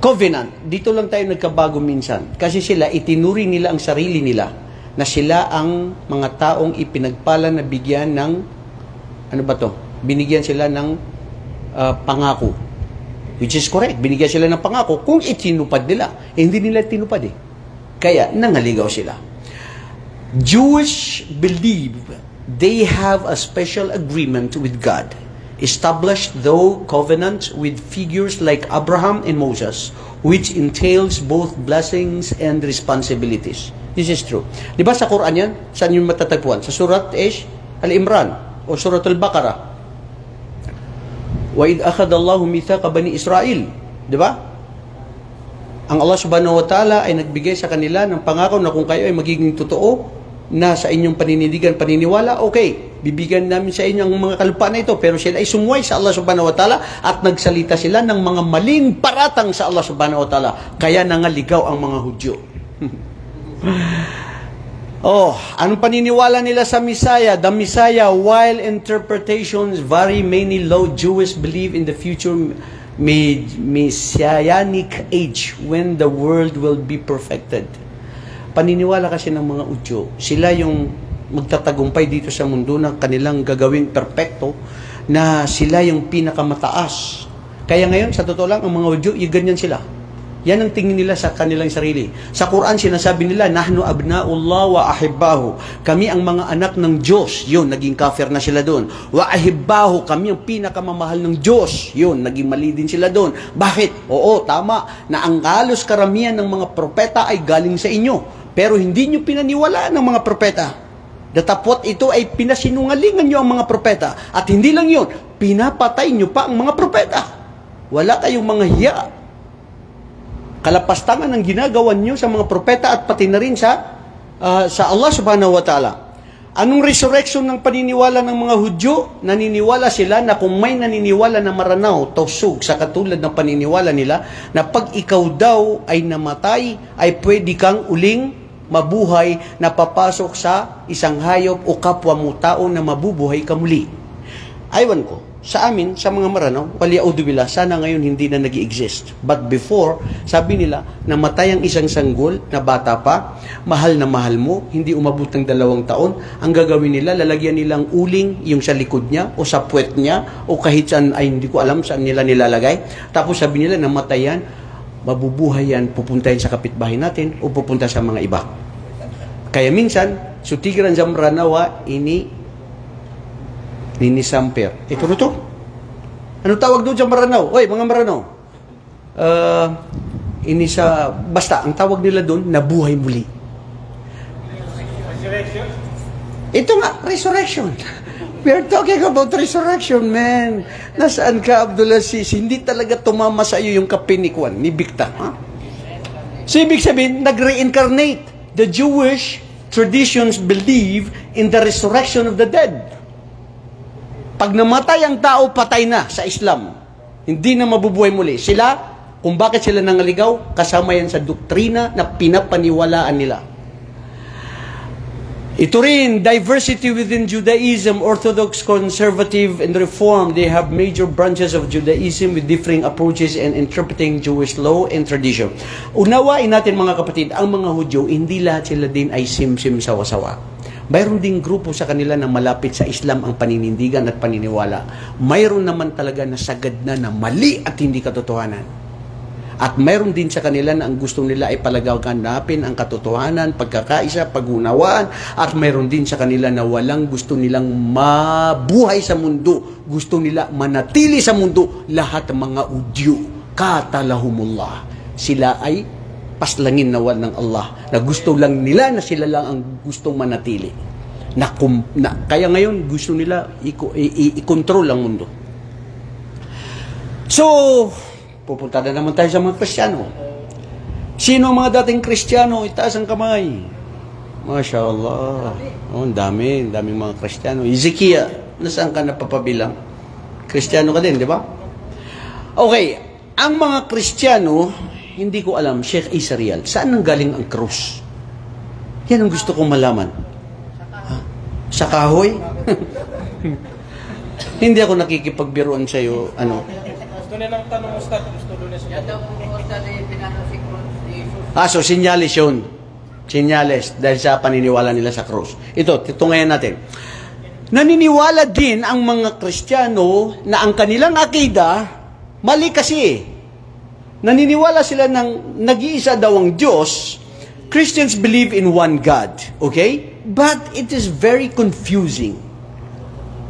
Covenant, dito lang tayo nagkabago minsan. Kasi sila, itinuri nila ang sarili nila na sila ang mga taong ipinagpala na bigyan ng, binigyan sila ng pangako. Which is correct, binigyan sila ng pangako kung itinupad nila. Hindi nila tinupad eh. Kaya, nangaligaw sila. Jewish believe they have a special agreement with God, established though covenant with figures like Abraham and Moses, which entails both blessings and responsibilities. This is true. Di ba sa Quran yan? Saan yung matatagpuan? Sa Surat Al-Imran o Surat Al-Baqarah. وَإِذْ أَخَذَ اللَّهُ مِيثَاقَ بَنِي إِسْرَائِيل. Di ba? Ang Allah subhanahu wa ta'ala ay nagbigay sa kanila ng pangako na kung kayo ay magiging totoo na sa inyong paninindigan, paniniwala, okay, bibigyan namin sa inyo ang mga kalupaan na ito. Pero sila ay sumuway sa Allah subhanahu wa ta'ala at nagsalita sila ng mga maling paratang sa Allah subhanahu wa ta'ala. Kaya nangaligaw ang mga Hudyo. Anong paniniwala nila sa Messiah? The Messiah, while interpretations vary, many low Jews believe in the future messianic age when the world will be perfected. Paniniwala kasi ng mga Hudyo, sila yung magtatagumpay dito sa mundo na kanilang gagawing perpekto, na sila yung pinakamataas. Kaya ngayon, sa totoo lang, ang mga Hudyo, yung ganyan sila. Yan ang tingin nila sa kanilang sarili. Sa Quran, sinasabi nila, nahnu abna'ullah wa ahibbahu. Kami ang mga anak ng Diyos. Yun, naging kafir na sila doon. Wa ahibbahu, kami ang pinakamamahal ng Diyos. Yun, naging mali din sila doon. Bakit? Oo, tama, na ang halos karamihan ng mga propeta ay galing sa inyo. Pero hindi nyo pinaniwalaan ng mga propeta. Datapot ito ay pinasinungalingan nyo ang mga propeta. At hindi lang yun, pinapatay nyo pa ang mga propeta. Wala kayong mga hiya. Kalapastangan ang ginagawa nyo sa mga propeta at pati na rin sa Allah subhanahu wa ta'ala. Anong resurrection ng paniniwala ng mga Hudyo? Naniniwala sila na kung may naniniwala na maranaw, tosug sa katulad ng paniniwala nila, na pag ikaw daw ay namatay, ay pwede kang uling mabuhay na papasok sa isang hayop o kapwa mo tao na mabubuhay ka muli. Aywan ko. Sa amin, sa mga maranaw, waliaudubillah, sana ngayon hindi na nag-i-exist. But before, sabi nila, namatay ang isang sanggol na bata pa, mahal na mahal mo, hindi umabot ng 2 taon, ang gagawin nila, lalagyan nilang uling yung sa likod niya, o sa puwet niya, o kahit saan, ay hindi ko alam saan nila nilalagay. Tapos sabi nila, namatay yan, mabubuhay yan, pupuntahin sa kapitbahay natin, o pupunta sa mga iba. Kaya minsan, sutigiran sa maranawa, Ninisamper. Ito ito. Ano tawag doon sa Maranaw? Oy, mga Maranaw. Basta, ang tawag nila doon, nabuhay muli. Resurrection? Ito nga, resurrection. We are talking about resurrection, man. Nasaan ka, Abdulaziz? Hindi talaga tumama sa iyo yung kapinikwan ni Bikta. Ha? So, ibig sabihin, nag-reincarnate. The Jewish traditions believe in the resurrection of the dead. Pag namatay ang tao, patay na sa Islam. Hindi na mabubuhay muli. Sila, kung bakit sila nangaligaw, kasama yan sa doktrina na pinapaniwalaan nila. Ito rin, diversity within Judaism, Orthodox, Conservative, and Reform. They have major branches of Judaism with differing approaches and interpreting Jewish law and tradition. Unawain natin mga kapatid, ang mga Hudyo, hindi lahat sila din ay sim-sim sawa-sawa. Mayroon ding grupo sa kanila na malapit sa Islam ang paninindigan at paniniwala. Mayroon naman talaga na sagad na mali at hindi katotohanan. At mayroon din sa kanila na ang gusto nila ay palagaganapin ang katotohanan, pagkakaisa, pag-unawaan. At mayroon din sa kanila na walang gusto nilang mabuhay sa mundo. Gusto nila manatili sa mundo. Lahat ng mga Hudyo, katalahumullah. Sila ay paslangin nawa ng Allah, na gusto lang nila na sila lang ang gustong manatili. Kaya ngayon, gusto nila i-control ang mundo. So, pupunta na naman tayo sa mga Kristiyano. Sino ang mga dating Kristiyano? Itaas ang kamay. Masya Allah. Oh, ang daming mga Kristiyano. Ezekiel, nasaan ka napapabilang? Kristiyano ka din, di ba? Okay, ang mga Kristiyano, hindi ko alam, Sheikh Israel, saan nanggaling ang krus? Yan ang gusto kong malaman. Ha? Sa kahoy? Hindi ako nakikipagbiruan sa iyo, ano. Gusto nilang tanong Ustad, gusto doon na siya. Yan daw po Ustad ay pinano si Jesus. So sinyalis yun. Sinyalis, dahil sa paniniwala nila sa krus. Ito, ngayon natin. Naniniwala din ang mga Kristiyano na ang kanilang akida, mali kasi. Naniniwala sila ng nag-iisa daw ang Diyos. Christians believe in one God. Okay? But it is very confusing.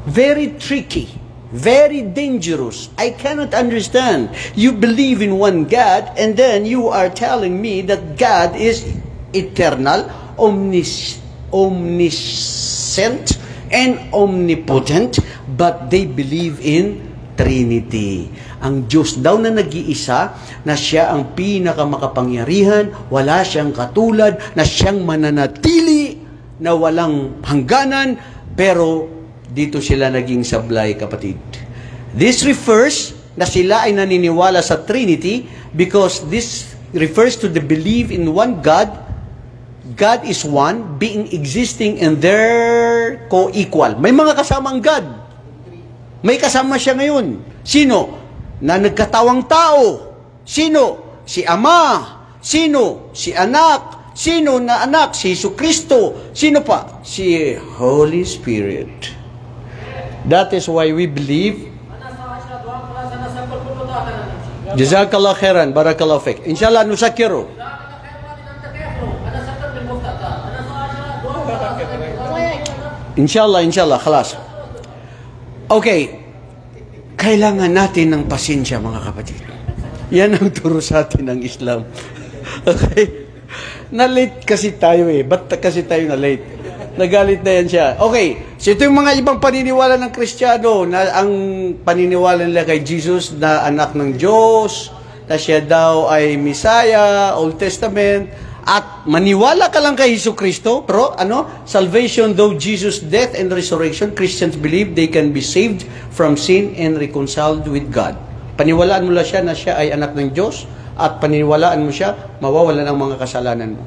Very tricky. Very dangerous. I cannot understand. You believe in one God and then you are telling me that God is eternal, omniscient, and omnipotent, but they believe in Trinity. Ang Diyos daw na nag-iisa, na siya ang pinakamakapangyarihan, wala siyang katulad, na siyang mananatili, na walang hangganan, pero dito sila naging sablay, kapatid. This refers na sila ay naniniwala sa Trinity because this refers to the belief in one God. God is one, being existing and they're co-equal. May mga kasamang God. May kasama siya ngayon. Sino? Na nagkatawang tao. Sino? Si Ama. Sino? Si Anak. Sino na anak? Si Jesucristo. Sino pa? Si Holy Spirit. That is why we believe. Jazakallah khairan, barakallah fik. Inshallah nusakiru. Inshallah, khalas. Okay. Kailangan natin ng pasensya, mga kapatid. Yan ang turo sa atin ng Islam. Okay? Na-late kasi tayo eh. Ba't kasi tayo na-late? Nagalit na yan siya. Okay. So ito yung mga ibang paniniwala ng Kristiyano na ang paniniwala nila kay Jesus na anak ng Diyos, na siya daw ay Messiah, Old Testament, at maniwala ka lang kay Jesucristo, pero salvation, though Jesus' death and resurrection, Christians believe they can be saved from sin and reconciled with God. Paniwalaan mo lang siya na siya ay anak ng Diyos, at paniwalaan mo siya, mawawalan ang mga kasalanan mo.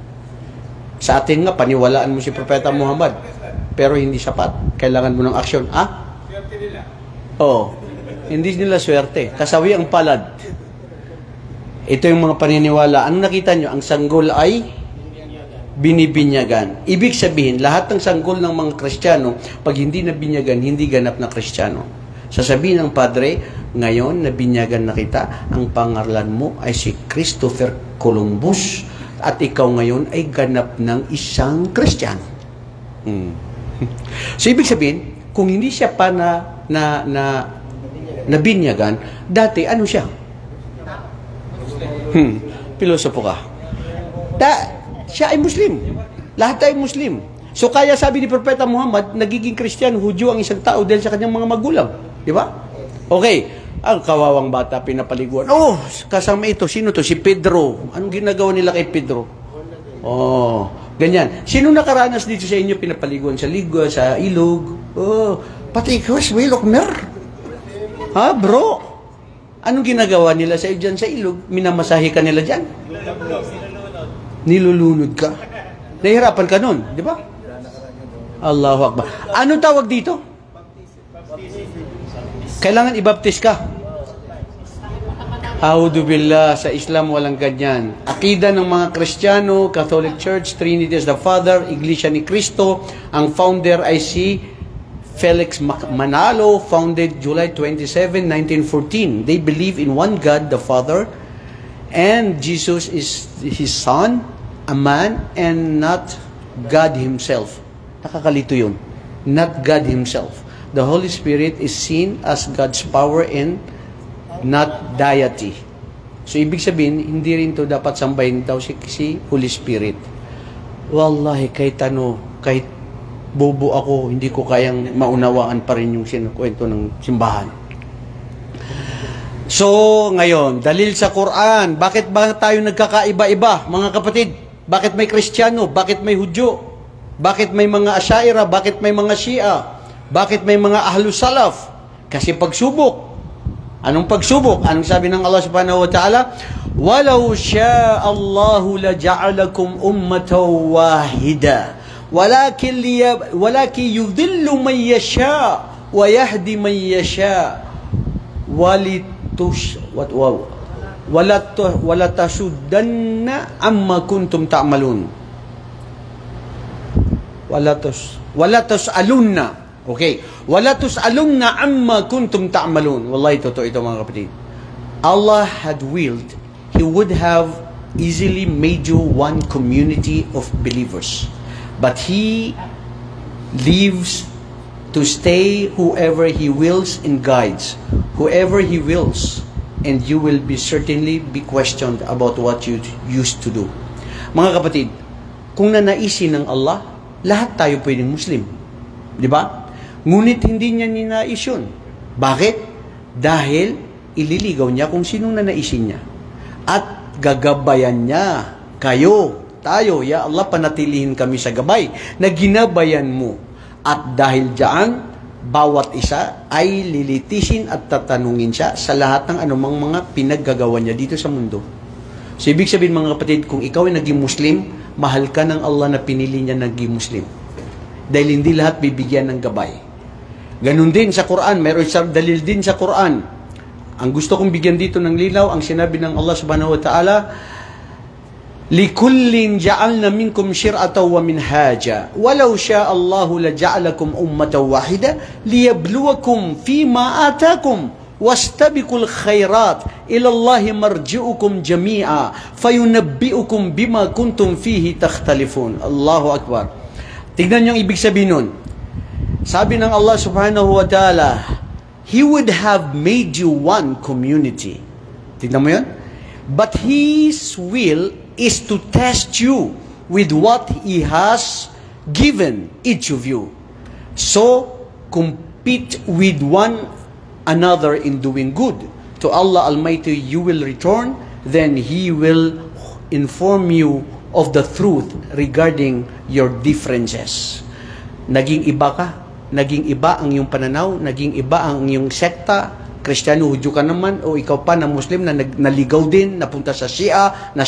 Sa atin nga, paniwalaan mo si Propeta Muhammad, pero hindi sapat. Kailangan mo ng aksyon. Swerte nila. Oo. Hindi nila swerte. Kasawi ang palad. Ito yung mga paniniwala. Ano nakita nyo? Ang sanggol ay binibinyagan. Ibig sabihin, lahat ng sanggol ng mga Kristiyano, pag hindi nabinyagan, hindi ganap na Kristiyano. Sasabihin ng Padre, ngayon, nabinyagan na kita, ang pangalan mo ay si Christopher Columbus, at ikaw ngayon ay ganap ng isang Kristiyano. So, ibig sabihin, kung hindi siya pa nabinyagan, dati, ano siya? Pilosopo ka. Siya ay Muslim. Lahat ay Muslim. So kaya sabi ni Propeta Muhammad, nagiging Kristiyano, Hudyo ang isang tao dahil sa kanyang mga magulang. Di ba? Okay. Ang kawawang bata, pinapaliguan. Oh, kasama ito. Sino to? Si Pedro. Anong ginagawa nila kay Pedro? Oh, ganyan. Sino nakaranas dito sa inyo pinapaliguan sa sa ilog? Oh, pati ikaw, Wilokmer. Ha, bro? Anong ginagawa nila sa iyo dyan sa ilog? Minamasahe ka nila dyan? Nilulunod ka. Nahihirapan ka nun, di ba? Allahu Akbar. Anong tawag dito? Kailangan ibaptis ka. A'udhu billah, sa Islam walang ganyan. Akida ng mga Kristiyano, Catholic Church, Trinity is the Father, Iglesia ni Cristo, ang founder ay si Felix Manalo, founded July 27, 1914. They believe in one God, the Father, and Jesus is His Son, a man, and not God Himself. Nakakalito yun. Not God Himself. The Holy Spirit is seen as God's power and not deity. So, ibig sabihin, hindi rin to dapat sambahin daw si Holy Spirit. Wallahi, kahit bobo ako, hindi ko kayang maunawaan pa rin yung sinukwento ng simbahan. So, ngayon, dalil sa Quran, bakit ba tayo nagkakaiba-iba, mga kapatid? Bakit may Kristiyano? Bakit may Hudyo? Bakit may mga Asyaira? Bakit may mga Shia? Bakit may mga Ahlus Salaf? Kasi pagsubok. Anong pagsubok? Anong sabi ng Allah subhanahu wa ta'ala? وَلَوْ شَاءَ اللَّهُ لَجَعَلَكُمْ أُمَّةً وَاحِدَةً وَلَكِنْ يُضِلُّ مَنْ يَشَاءُ وَيَهْدِي مَنْ يَشَاءُ وَلَتَسُدَّنَّ عَمَّا كُنْتُمْ تَعْمَلُونَ وَلَا تُسْأَلُنَّ Okay. وَلَا تُسْأَلُنَّ عَمَّا كُنْتُمْ تَعْمَلُونَ Wallahi, totoo ito mga kapatid. Allah had willed, He would have easily made you one community of believers. But He leaves to stay whoever He wills and guides. Whoever He wills. And you will certainly be questioned about what you used to do. Mga kapatid, kung nanaisin ng Allah, lahat tayo pwedeng Muslim. Di ba? Ngunit hindi niya ninais yun. Bakit? Dahil ililigaw niya kung sinong nanaisin niya. At gagabayan niya kayo, tayo, ya Allah, panatilihin kami sa gabay na ginabayan mo. At dahil diyan, bawat isa ay lilitisin at tatanungin siya sa lahat ng anumang mga pinaggagawa niya dito sa mundo. So, ibig sabihin mga kapatid, kung ikaw ay naging Muslim, mahal ka ng Allah na pinili niya naging Muslim. Dahil hindi lahat bibigyan ng gabay. Ganun din sa Quran, mayroon isang dalil din sa Quran. Ang gusto kong bigyan dito ng linaw, ang sinabi ng Allah subhanahu wa ta'ala, لِكُلٍّ جَعَلْنَا مِنْكُمْ شِرْعَةً وَمِنْهَاجًا وَلَوْ شَاءَ اللَّهُ لَجَعَلَكُمْ أُمَّةً وَاحِدَةً لِيَبْلُوَكُمْ فِيمَا آتَاكُمْ وَاسْتَبِقُوا الْخَيْرَاتِ إِلَى اللَّهِ مَرْجِعُكُمْ جَمِيعًا فَيُنَبِّئُكُمْ بِمَا كُنْتُمْ فِيهِ تَخْتَلِفُونَ Allahu Akbar. Tignan yung ibig sabihin nun. Sabi ng Allah subhanahu wa ta'ala, He would have made you one community. Tignan mo yun? But His will is to test you with what He has given each of you. So, compete with one another in doing good. To Allah Almighty you will return, then He will inform you of the truth regarding your differences. Naging iba ka, naging iba ang iyong pananaw, naging iba ang iyong sekta, Kristiyano, Hudyo ka naman, o ikaw pa na Muslim na naligaw din, napunta sa Shia, na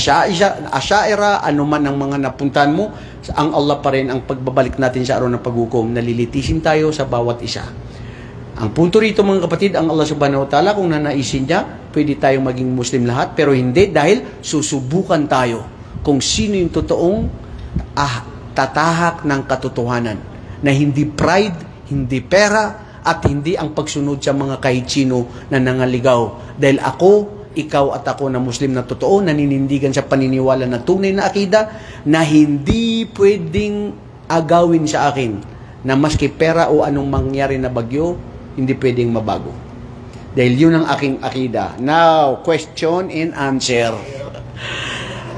Asyaira, anuman ang mga napuntahan mo, ang Allah pa rin ang pagbabalik natin sa araw ng paghukom, nalilitisin tayo sa bawat isa. Ang punto rito mga kapatid, ang Allah subhanahu wa ta'ala, kung nanaisin niya, pwede tayong maging Muslim lahat, pero hindi dahil susubukan tayo kung sino yung totoong tatahak ng katotohanan, na hindi pride, hindi pera, at hindi ang pagsunod sa mga kahit sino na nangaligaw. Dahil ako, ikaw at ako na Muslim na totoo, naninindigan sa paniniwala na tunay na akida, na hindi pwedeng agawin sa akin, na maski pera o anong mangyari na bagyo, hindi pwedeng mabago. Dahil yun ang aking akida. Now, question and answer.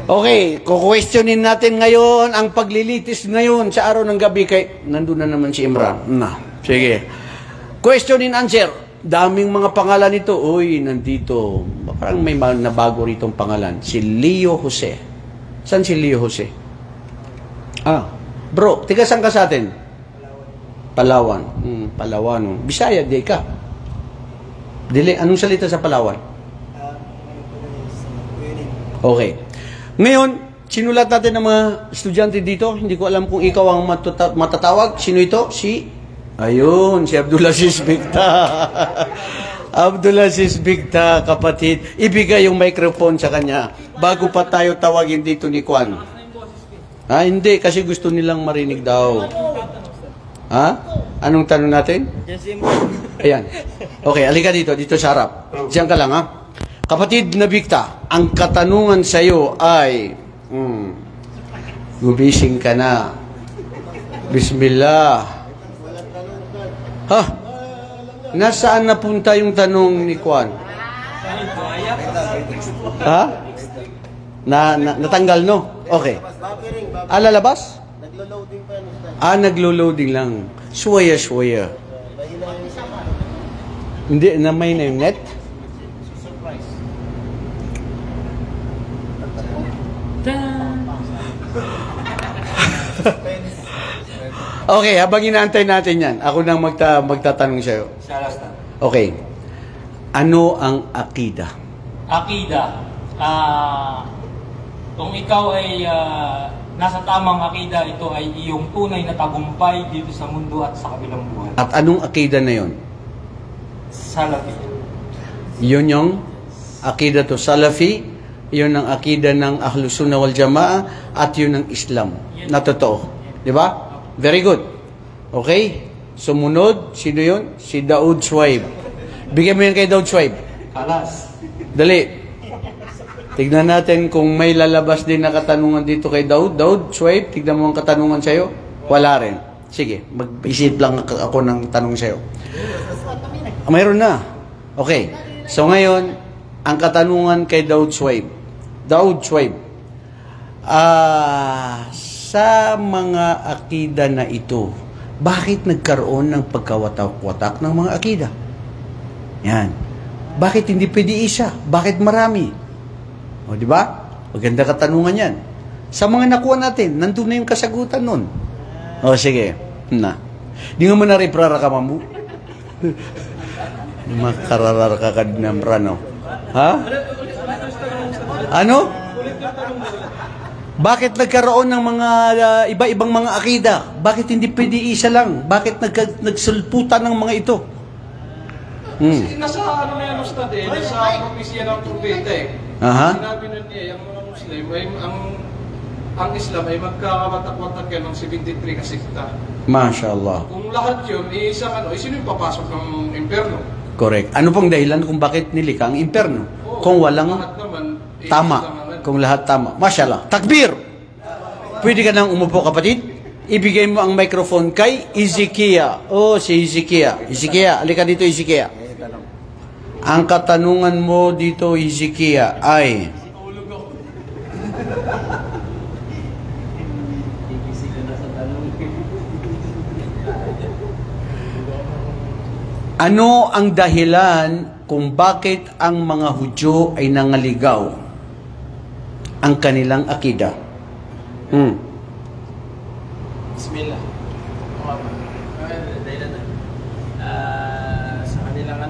Okay, kukwestiyonin natin ngayon ang paglilitis ngayon sa araw ng gabi kay... Nandun na naman si Imran. Sige. Question and answer. Daming mga pangalan nito. Uy, nandito. Parang may nabago rito ang pangalan. Si Leo Jose. Saan si Leo Jose? Bro, tiga saan ka sa atin? Palawan. Palawan. Bisaya, di ka. Dili, anong salita sa Palawan? Okay. Ngayon, sinulat natin ng mga estudyante dito. Hindi ko alam kung ikaw ang matatawag. Sino ito? Ayun, si Abdulaziz Bigta. Abdulaziz Bigta, kapatid. Ibigay yung microphone sa kanya bago pa tayo tawagin dito ni Kwan. Hindi, kasi gusto nilang marinig daw. Anong tanong natin? Ayan. Okay, alika dito sa harap. Diyan ka lang, ha? Kapatid na Bigta, ang katanungan sa iyo ay, gumising ka na. Bismillah. Nasaan napunta yung tanong ni Kwan? Natanggal, no? Okay. Lalabas? Naglo-loading pa yan. Naglo-loading lang. Suwaya. Hindi, namay na yung net? Okay, habang inaantay natin yan, ako nang magtatanong sa'yo. Okay. Ano ang akida? Akida. Kung ikaw ay nasa tamang akida, ito ay iyong tunay na tagumpay dito sa mundo at sa kabilang buhay. At anong akida na yon? Salafi. Yun yung akida to Salafi, yun ang akida ng Ahlus Sunnah wal Jamaa, at yun ang Islam na totoo. Di ba? Very good. Okay? Sumunod, sino yun? Si Daud Shuaib. Bigyan mo yan kay Daud Shuaib. Kalas. Dali. Tignan natin kung may lalabas din na katanungan dito kay Daud. Daud Shuaib, tignan mo ang katanungan sa'yo. Wala rin. Sige, mag-isip lang ako ng tanong sa'yo. Mayroon na. Okay. So ngayon, ang katanungan kay Daud Shuaib. Daud Shuaib. Sa mga akida na ito, bakit nagkaroon ng pagkawatak-watak ng mga akida? Yan. Bakit hindi pwede isa? Bakit marami? O, di ba? Maganda katanungan yan. Sa mga nakuha natin, nandun na yung kasagutan nun. O, sige. Na. Di nga mo na riprara ka, mamu. Makararar ka ka ng rano. Ha? Ano? Bakit nagkaroon ng mga iba-ibang mga akida? Bakit hindi pwede isa lang? Bakit nagsulputan ng mga ito? Kasi nasa ano na yan, Ustad eh, nasa propesya ng propeta eh. Aha. Sinabi na niya, yung mga Muslim, ay, ang Islam ay magkakawatak-watak yan ng 73 na sekta. Masya Allah. Kung lahat yun, isang ano, sino yung papasok ng impyerno? Correct. Ano pong dahilan kung bakit nilikha ang impyerno? Oo, Kung walang lahat naman, tama. isa naman. Kung lahat tama. Masya Allah. Takbir! Pwede ka nang umupo, kapatid? Ibigay mo ang microphone kay Ezekiah. Oh, si Ezekiah. Ezekiah, alika dito, Ezekiah. Ang katanungan mo dito, Ezekiah, ay... Ano ang dahilan kung bakit ang mga Hudyo ay nangaligaw ang kanilang akida? Bismillah. Sa kanilang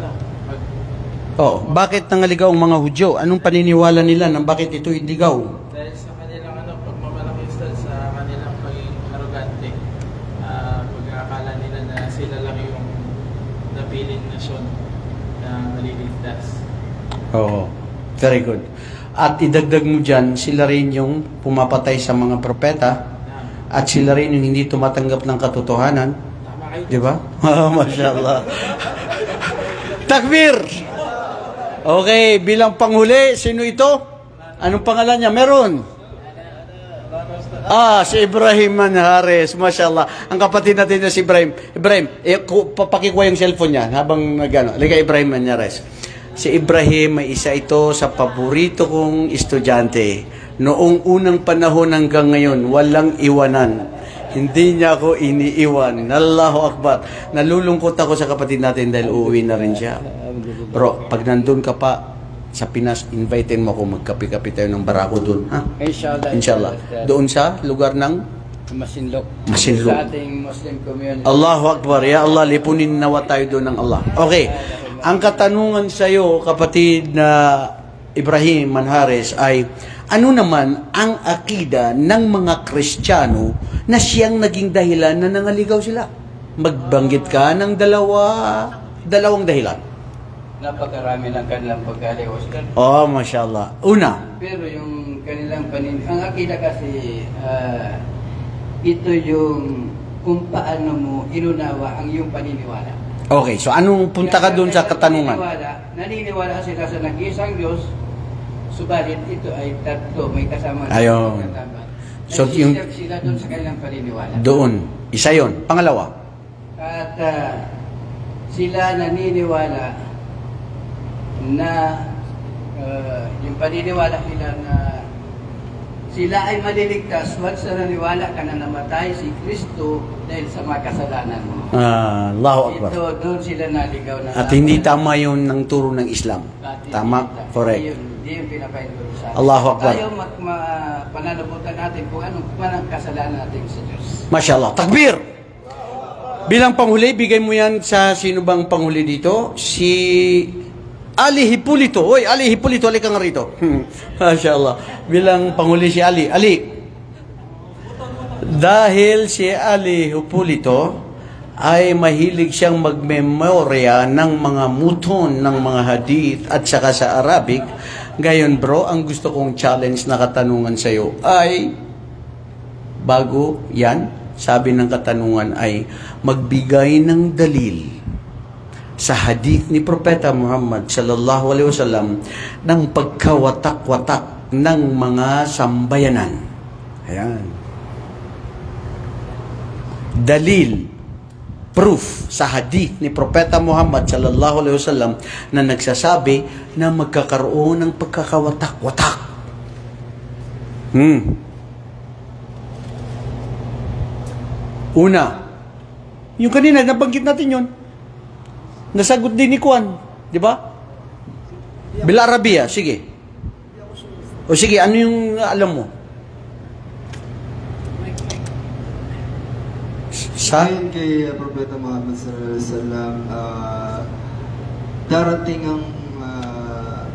Bakit nangaligaw ang mga Hudyo? Anong paniniwala nila ng bakit ito iligaw? dahil sa kanilang pagmamalaki sa kanilang pagiging arrogante, pag-aakala nila na sila lang yung napiling nasyon na maliligtas. Oo. Very good. At idagdag mo dyan, sila rin yung pumapatay sa mga propeta at sila rin yung hindi tumatanggap ng katotohanan. Tama kayo. Di ba? Masya Allah. Takbir! Okay, bilang panghuli, sino ito? Anong pangalan niya? Meron? Si Ibrahim Manhares. Masya Allah. Ang kapatid natin na si Ibrahim. Ibrahim, pakikuha yung cellphone niya habang nagano. Liga Ibrahim Manhares. Si Ibrahim ay isa ito sa paborito kong estudyante. Noong unang panahon hanggang ngayon, walang iwanan. Hindi niya ako iniiwan. Allahu Akbar. Nalulungkot ako sa kapatid natin dahil uuwi na rin siya. Bro, pag nandun ka pa sa Pinas, invitein mo ako, magkape-kape tayo ng barako doon. Ha? Inshallah. Inshallah. Doon sa lugar ng Masinlok. Masinlok. Sa ating Muslim community. Allahu Akbar. Ya Allah, lipunin nawa tayo doon ng Allah. Okay. Ang katanungan sa iyo, kapatid na Ibrahim Manhares, ay ano naman ang akida ng mga Kristiyano na siyang naging dahilan na nangaligaw sila? Magbanggit ka ng dalawang dahilan. Napakarami ng kanilang pagkaliw. Oh, mashallah. Una. Pero yung kanilang ang akida kasi, ito yung kung paano mo inunawa ang iyong paniniwala. Okay, so anong punta ka doon sa katanungan? Naniniwala sila sa nag-iisang Diyos, subalit ito ay tatlo, may kasama. Ayun. So, yung sila doon sa kanilang paniniwala. doon, isa yon. Pangalawa. At sila naniniwala na yung paniniwala nila na sila ay maliligtas once na naniwala ka na namatay si Kristo dahil sa mga kasalanan mo. Allahu Akbar. Ito, doon sila naligaw na. At hindi tama yun ng turo ng Islam. Tama? Correct. Hindi yung pinapahinturo sa atin. Allahu Akbar. Tayo pananabutan natin kung anong kasalanan natin sa Diyos. Mashallah. Takbir! Bilang panghuli, bigay mo yan sa sino bang panghuli dito? Si Ali Hipólito. Oy, Ali Hipólito, halika nga rito. Masya Allah. Bilang panghuli si Ali. Ali, dahil si Ali Hipólito ay mahilig siyang magmemorya ng mga muton, ng mga hadith at saka sa Arabic. Ngayon bro, ang gusto kong challenge na katanungan sa iyo ay, bago yan, sabi ng katanungan ay magbigay ng dalil sa hadith ni Propeta Muhammad sallallahu alaihi wasallam ng pagkawatak-watak ng mga sambayanan. Ayan. Dalil, proof sa hadith ni Propeta Muhammad sallallahu alaihi wasallam na nagsasabi na magkakaroon ng pagkakawatak-watak. Una, yung kanina nabanggit natin yun. Nasagot din ni Kwan, di ba? Bil Arabia, sige. O sige, ano yung alam mo? Sa? Ayon kay Propeta Muhammad sallallahu alaihi wasallam, darating ang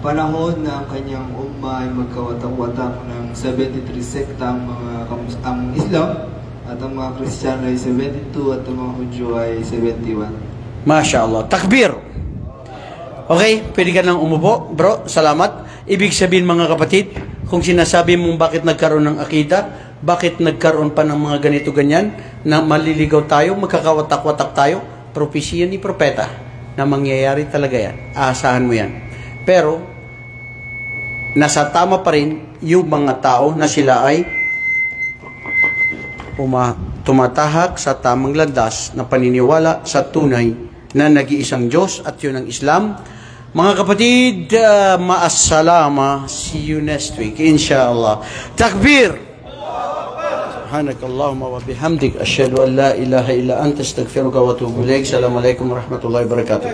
panahon na ang kanyang umma ay magkawatak-watak ng 73 sekta ang Islam, at ang mga Kristiyano ay 72 at ang mga Hudyo ay 71. Masya Allah. Takbir! Okay, pwede ka nang umupo. Bro, salamat. Ibig sabihin mga kapatid, kung sinasabi mong bakit nagkaroon ng akida, bakit nagkaroon pa ng mga ganito-ganyan, na maliligaw tayo, magkakawatak-watak tayo, propesya ni Propeta, na mangyayari talaga yan. Aasahan mo yan. Pero, nasa tama pa rin yung mga tao na sila ay tumatahak sa tamang landas na paniniwala sa tunay na nag-iisang Diyos at yun ang Islam. Mga kapatid, ma'as-salama. See you next week, inshallah. Takbir! Subhanakallahumma wa bihamdik. Asyhadu an la ilaha illa anta astaghfiruka wa atubu ilaik. Assalamualaikum warahmatullahi wabarakatuh.